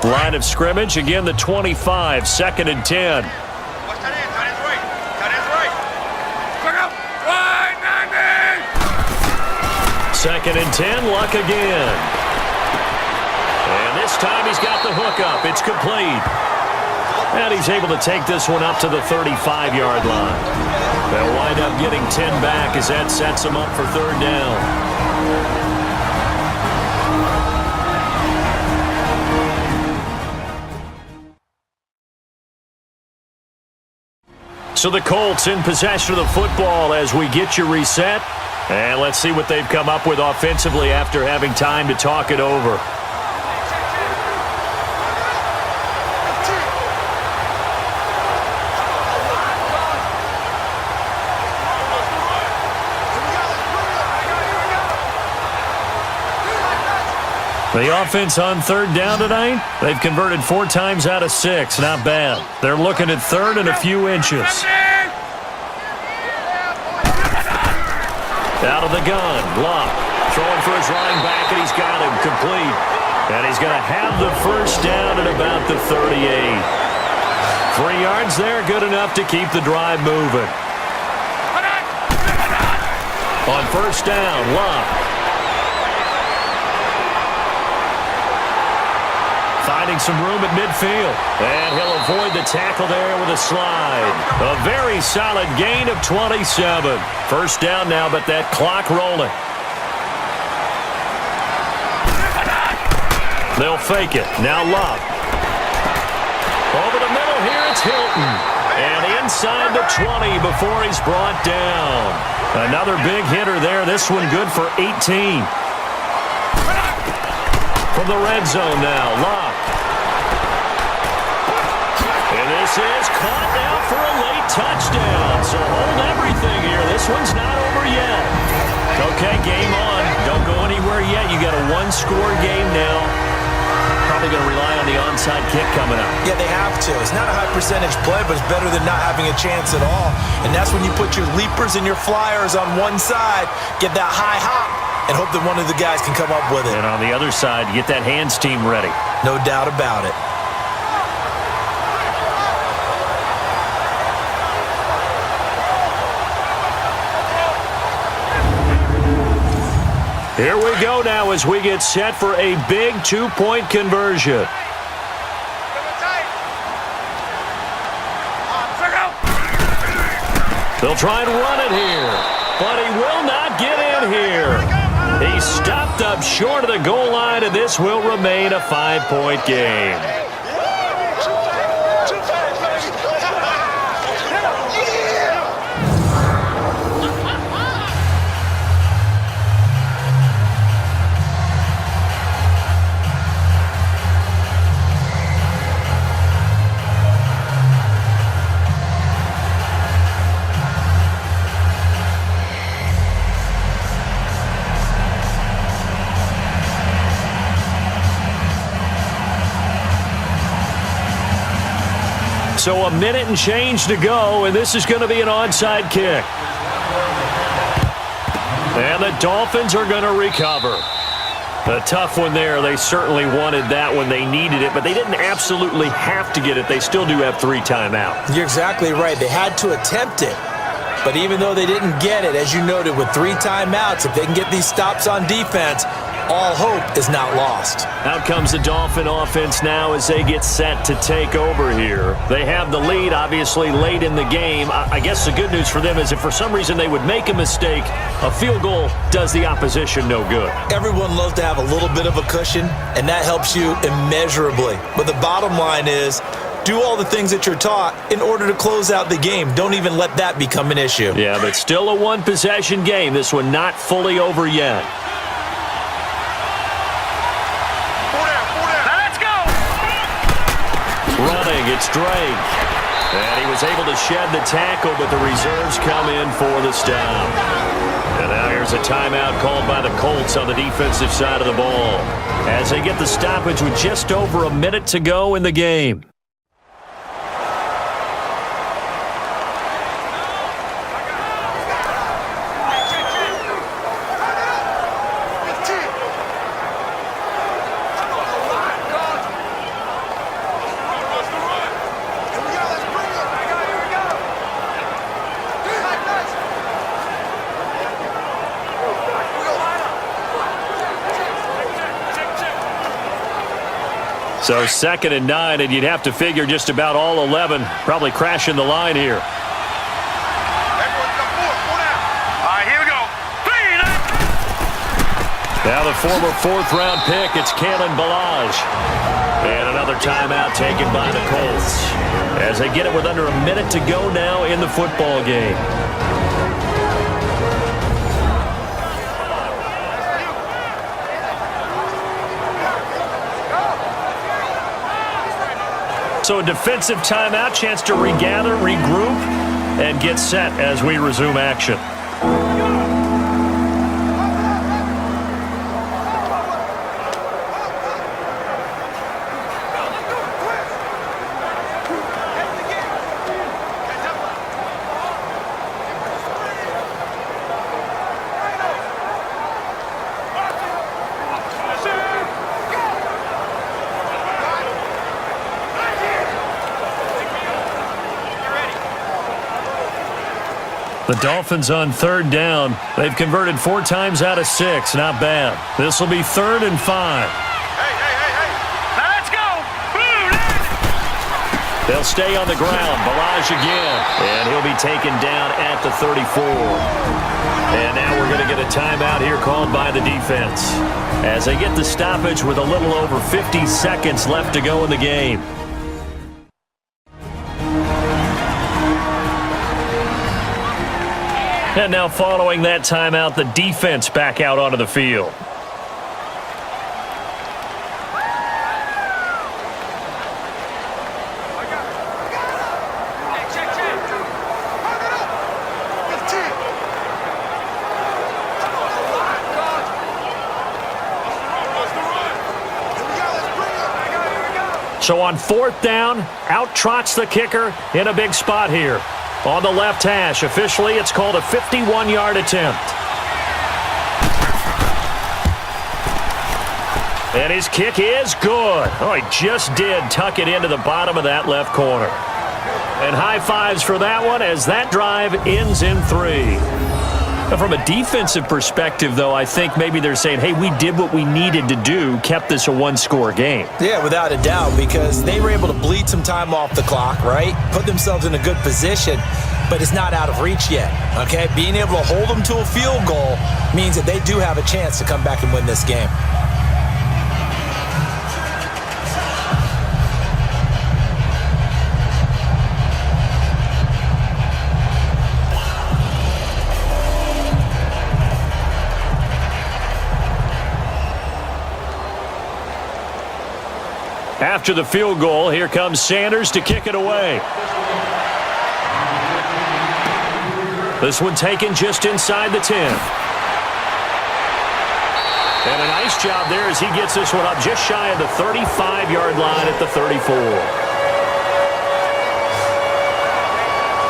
Line of scrimmage, again the 25, second and 10. Second and 10, Luck again. And this time he's got the hook up. It's complete. And he's able to take this one up to the 35-yard line. They'll wind up getting 10 back as that sets them up for third down. So the Colts in possession of the football as we get you reset. And let's see what they've come up with offensively after having time to talk it over. The offense on third down tonight, they've converted 4 times out of 6. Not bad. They're looking at third and a few inches. Out of the gun, Luck throwing for his running back, and he's got him complete. And he's going to have the first down at about the 38. 3 yards there, good enough to keep the drive moving. On first down, Luck. Finding some room at midfield. And he'll avoid the tackle there with a slide. A very solid gain of 27. First down now, but that clock rolling. They'll fake it. Now Luck. Over the middle here, it's Hilton. And inside the 20 before he's brought down. Another big hitter there. This one good for 18. From the red zone now, Luck. And this is caught now for a late touchdown. So hold everything here. This one's not over yet. Okay, game on. Don't go anywhere yet. You got a 1-score game now. Probably going to rely on the onside kick coming up. Yeah, they have to. It's not a high percentage play, but it's better than not having a chance at all. And that's when you put your leapers and your flyers on one side, get that high hop, and hope that one of the guys can come up with it. And on the other side, get that hands team ready. No doubt about it. Here we go now as we get set for a big 2-point conversion. They'll try and run it here, but he will not get in here. He's stopped up short of the goal line, and this will remain a 5-point game. So a minute and change to go, and this is going to be an onside kick. And the Dolphins are going to recover. A tough one there. They certainly wanted that when they needed it, but they didn't absolutely have to get it. They still do have 3 timeouts. You're exactly right. They had to attempt it. But even though they didn't get it, as you noted, with 3 timeouts, if they can get these stops on defense, all hope is not lost. Out comes the Dolphin offense now as they get set to take over here. They have the lead, obviously, late in the game. I guess the good news for them is if for some reason they would make a mistake, a field goal does the opposition no good. Everyone loves to have a little bit of a cushion, and that helps you immeasurably. But the bottom line is, do all the things that you're taught in order to close out the game. Don't even let that become an issue. Yeah, but still a one-possession game. This one not fully over yet. Running, it's Drake. And he was able to shed the tackle, but the reserves come in for the stop. And now here's a timeout called by the Colts on the defensive side of the ball as they get the stoppage with just over a minute to go in the game. So 2nd and 9, and you'd have to figure just about all 11 probably crashing the line here. All right, here we go. 3. Now the former 4th-round pick, it's Kalen Ballage. And another timeout taken by the Colts as they get it with under a minute to go now in the football game. So a defensive timeout, chance to regather, regroup, and get set as we resume action. The Dolphins on 3rd down. They've converted 4 times out of 6. Not bad. This will be 3rd and 5. Hey. Now let's go. They'll stay on the ground. Ballage again. And he'll be taken down at the 34. And now we're going to get a timeout here called by the defense as they get the stoppage with a little over 50 seconds left to go in the game. And now following that timeout, the defense back out onto the field. So on 4th down, out trots the kicker in a big spot here. On the left hash, officially, it's called a 51-yard attempt. And his kick is good. Oh, he just did tuck it into the bottom of that left corner. And high fives for that one as that drive ends in 3. Now, from a defensive perspective, though, I think maybe they're saying, hey, we did what we needed to do, kept this a 1-score game. Yeah, without a doubt, because they were able to bleed some time off the clock, right? Put themselves in a good position, but it's not out of reach yet, okay? Being able to hold them to a field goal means that they do have a chance to come back and win this game. After the field goal, here comes Sanders to kick it away. This one taken just inside the 10. And a nice job there as he gets this one up just shy of the 35-yard line at the 34.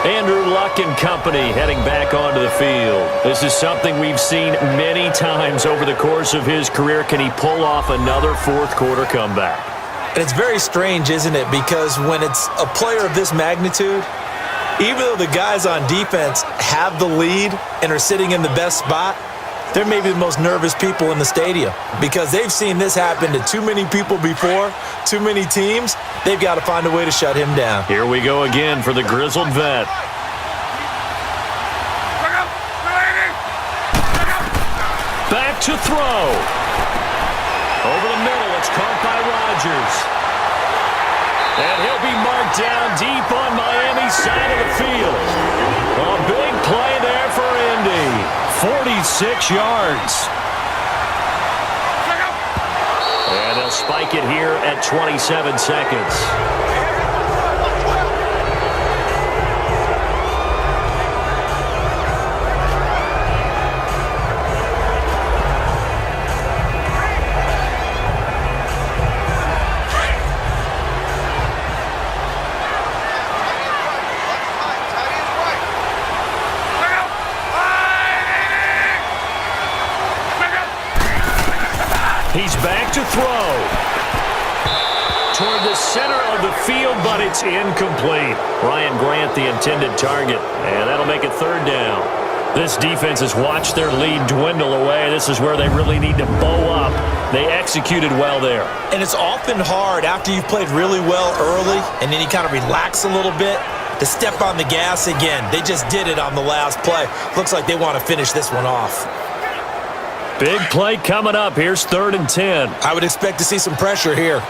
Andrew Luck and company heading back onto the field. This is something we've seen many times over the course of his career. Can he pull off another fourth-quarter comeback? And it's very strange, isn't it? Because when it's a player of this magnitude, even though the guys on defense have the lead and are sitting in the best spot, they're maybe the most nervous people in the stadium because they've seen this happen to too many people before, too many teams. They've got to find a way to shut him down. Here we go again for the grizzled vet. Back to throw. Over the middle, it's caught by Rodgers. And he'll be marked down deep on Miami's side of the field. A big play there for Indy. 46 yards. And they'll spike it here at 27 seconds. He's back to throw. Toward the center of the field, but it's incomplete. Ryan Grant, the intended target, and that'll make it third down. This defense has watched their lead dwindle away. This is where they really need to bow up. They executed well there. And it's often hard after you've played really well early and then you kind of relax a little bit to step on the gas again. They just did it on the last play. Looks like they want to finish this one off. Big play coming up. Here's 3rd and 10. I would expect to see some pressure here.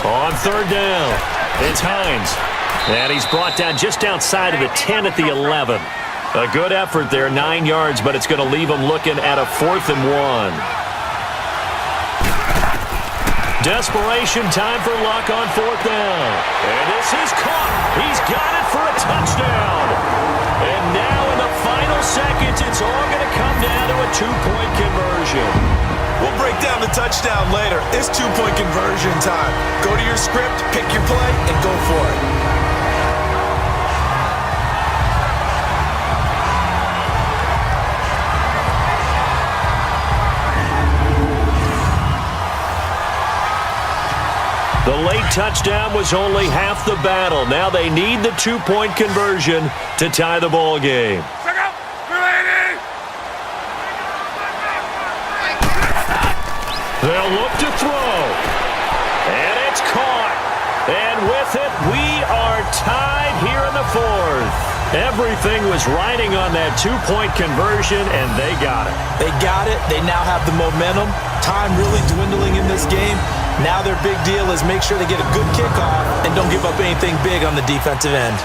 On 3rd down, it's Hines. And he's brought down just outside of the 10 at the 11. A good effort there, 9 yards, but it's going to leave him looking at a 4th and 1. Desperation time for Luck on 4th down. And this is caught. He's got it for a touchdown. And now in the final seconds, it's all going to come down to a 2-point conversion. We'll break down the touchdown later. It's 2-point conversion time. Go to your script, pick your play, and go for it. The late touchdown was only half the battle. Now they need the 2-point conversion to tie the ball game. They'll look to throw. And it's caught. And with it, we are tied here in the 4th. Everything was riding on that 2-point conversion, and they got it. They got it. They now have the momentum. Time really dwindling in this game. Now their big deal is make sure they get a good kickoff and don't give up anything big on the defensive end.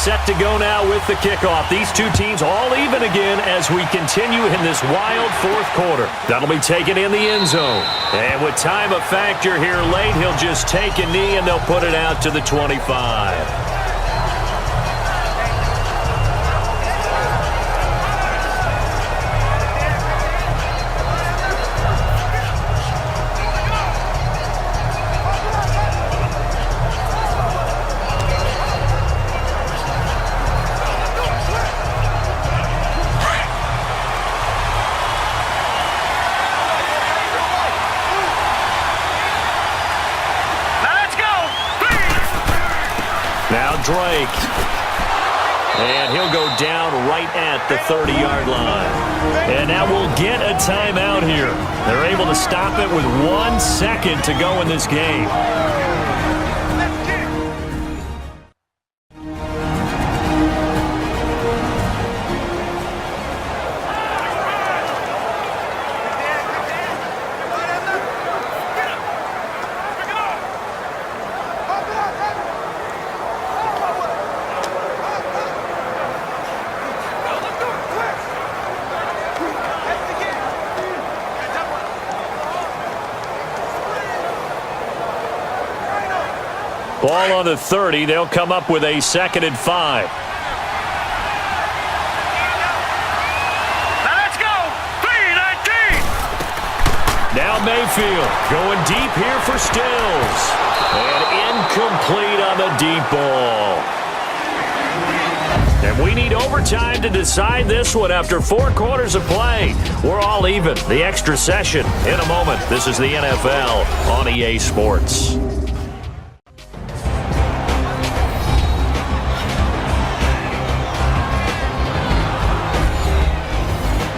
Set to go now with the kickoff. These two teams all even again as we continue in this wild 4th quarter. That'll be taken in the end zone. And with time a factor here late, he'll just take a knee and they'll put it out to the 25. Drake. And he'll go down right at the 30-yard line. And now we'll get a timeout here. They're able to stop it with 1 second to go in this game. Ball on the 30. They'll come up with a 2nd and 5. Now let's go. 3-19. Now Mayfield going deep here for Stills. And incomplete on the deep ball. And we need overtime to decide this one after 4 quarters of play. We're all even. The extra session in a moment. This is the NFL on EA Sports.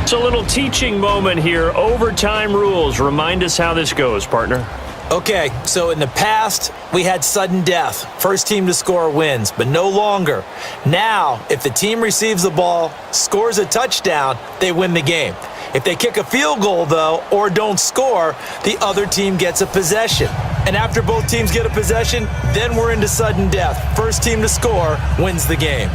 It's a little teaching moment here. Overtime rules. Remind us how this goes, partner. Okay, so in the past, we had sudden death. First team to score wins, but no longer. Now, if the team receives the ball, scores a touchdown, they win the game. If they kick a field goal, though, or don't score, the other team gets a possession. And after both teams get a possession, then we're into sudden death. First team to score wins the game.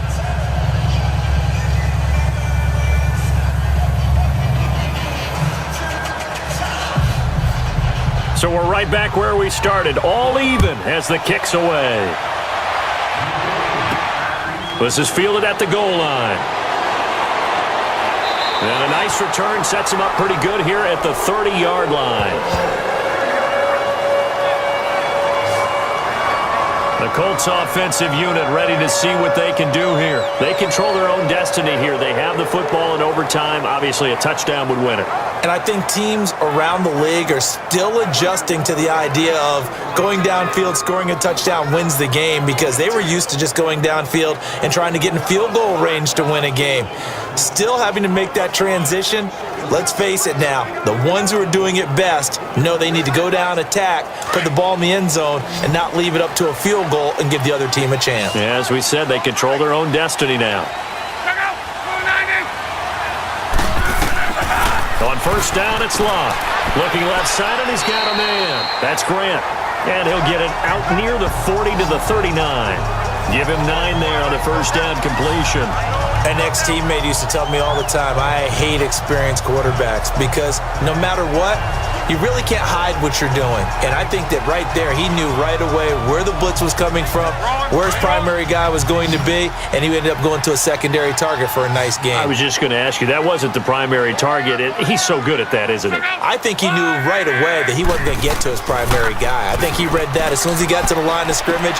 So we're right back where we started, all even as the kick's away. This is fielded at the goal line. And a nice return sets him up pretty good here at the 30-yard line. The Colts offensive unit ready to see what they can do here. They control their own destiny here. They have the football in overtime. Obviously, a touchdown would win it. And I think teams around the league are still adjusting to the idea of going downfield, scoring a touchdown wins the game, because they were used to just going downfield and trying to get in field goal range to win a game. Still having to make that transition. Let's face it now, the ones who are doing it best know they need to go down, attack, put the ball in the end zone, and not leave it up to a field goal and give the other team a chance. Yeah, as we said, they control their own destiny now. On first down, it's Locke. Looking left side, and he's got a man. That's Grant. And he'll get it out near the 40 to the 39. Give him 9 there on the first down completion. An ex-teammate used to tell me all the time, I hate experienced quarterbacks because no matter what, you really can't hide what you're doing. And I think that right there, he knew right away where the blitz was coming from, where his primary guy was going to be, and he ended up going to a secondary target for a nice game. I was just going to ask you, that wasn't the primary target. He's so good at that, isn't he? I think he knew right away that he wasn't going to get to his primary guy. I think he read that as soon as he got to the line of scrimmage,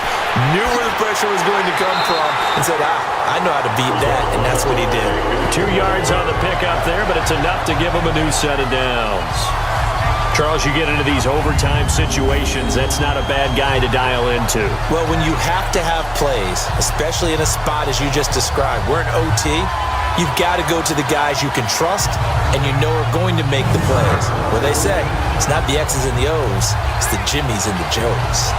knew where the pressure was going to come from, and said, I know how to beat that, and that's what he did. 2 yards on the pickup there, but it's enough to give him a new set of downs. Charles, you get into these overtime situations, that's not a bad guy to dial into. Well, when you have to have plays, especially in a spot as you just described, we're in OT, you've got to go to the guys you can trust and you know are going to make the plays. What they say, it's not the X's and the O's, it's the Jimmies and the Joes.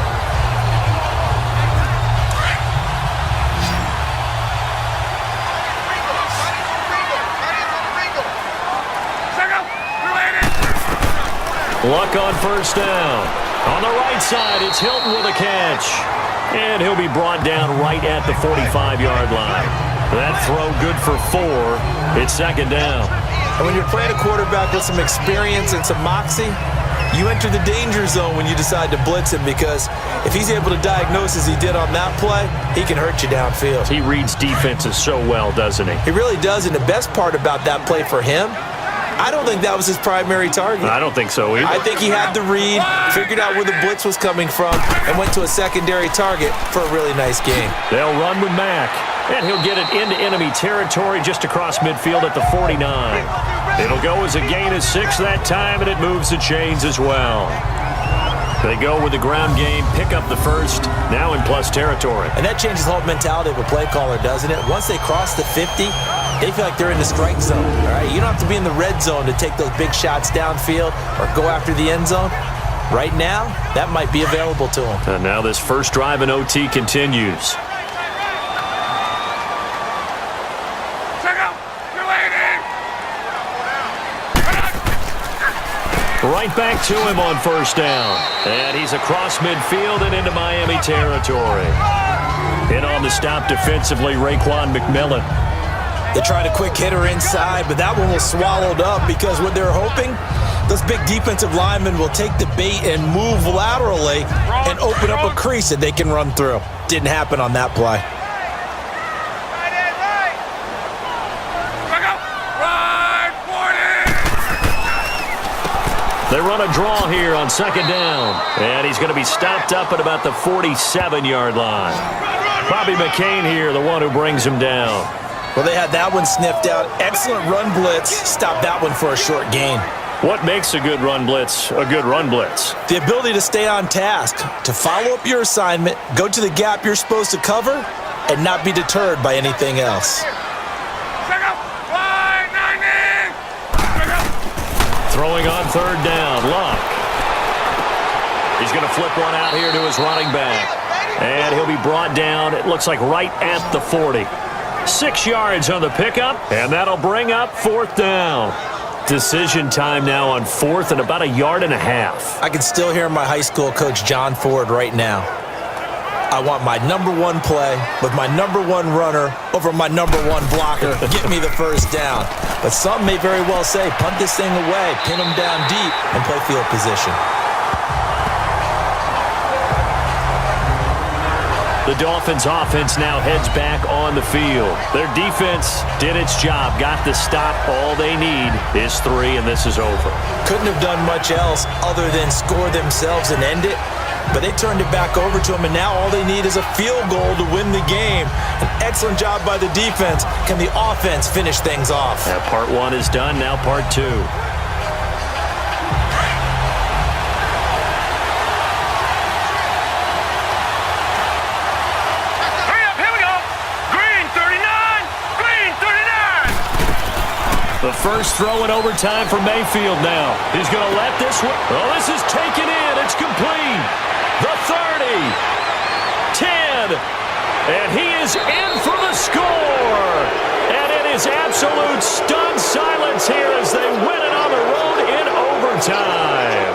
Luck on first down. On the right side, it's Hilton with a catch. And he'll be brought down right at the 45-yard line. That throw good for 4. It's second down. And when you're playing a quarterback with some experience and some moxie, you enter the danger zone when you decide to blitz him, because if he's able to diagnose as he did on that play, he can hurt you downfield. He reads defenses so well, doesn't he? He really does, and the best part about that play for him, I don't think that was his primary target. I don't think so either. I think he had the read, figured out where the blitz was coming from, and went to a secondary target for a really nice game. They'll run with Mack, and he'll get it into enemy territory just across midfield at the 49. It'll go as a gain of 6 that time, and it moves the chains as well. They go with the ground game, pick up the first, now in plus territory. And that changes the whole mentality of a play caller, doesn't it? Once they cross the 50, they feel like they're in the strike zone, all right? You don't have to be in the red zone to take those big shots downfield or go after the end zone. Right now, that might be available to them. And now this first drive in OT continues. Right back to him on first down. And he's across midfield and into Miami territory. In on the stop defensively, Raekwon McMillan. They tried a quick hitter inside, but that one was swallowed up because what they're hoping, those big defensive linemen will take the bait and move laterally and open up a crease that they can run through. Didn't happen on that play. They run a draw here on second down, and he's going to be stopped up at about the 47-yard line. Bobby McCain here, the one who brings him down. Well, they had that one sniffed out. Excellent run blitz. Stopped that one for a short gain. What makes a good run blitz a good run blitz? The ability to stay on task, to follow up your assignment, go to the gap you're supposed to cover, and not be deterred by anything else. Throwing on third down, Luck. He's going to flip one out here to his running back. And he'll be brought down, it looks like right at the 40. 6 yards on the pickup, and that'll bring up fourth down. Decision time now on fourth and about 1.5 yards. I can still hear my high school coach, John Ford, right now. I want my number one play with my number one runner over my number one blocker. Get me the first down. But some may very well say, punt this thing away, pin them down deep, and play field position. The Dolphins offense now heads back on the field. Their defense did its job, got the stop. All they need is 3, and this is over. Couldn't have done much else other than score themselves and end it. But they turned it back over to them, and now all they need is a field goal to win the game. An excellent job by the defense. Can the offense finish things off? Yeah, part 1 is done, now part 2. The first throw in overtime for Mayfield now. He's going to let this one. Oh, this is taken in. It's complete. The 30. 10. And he is in for the score. And it is absolute stunned silence here as they win it on the road in overtime.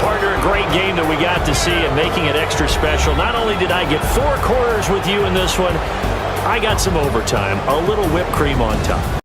Partner, a great game that we got to see and making it extra special. Not only did I get 4 quarters with you in this one, I got some overtime, a little whipped cream on top.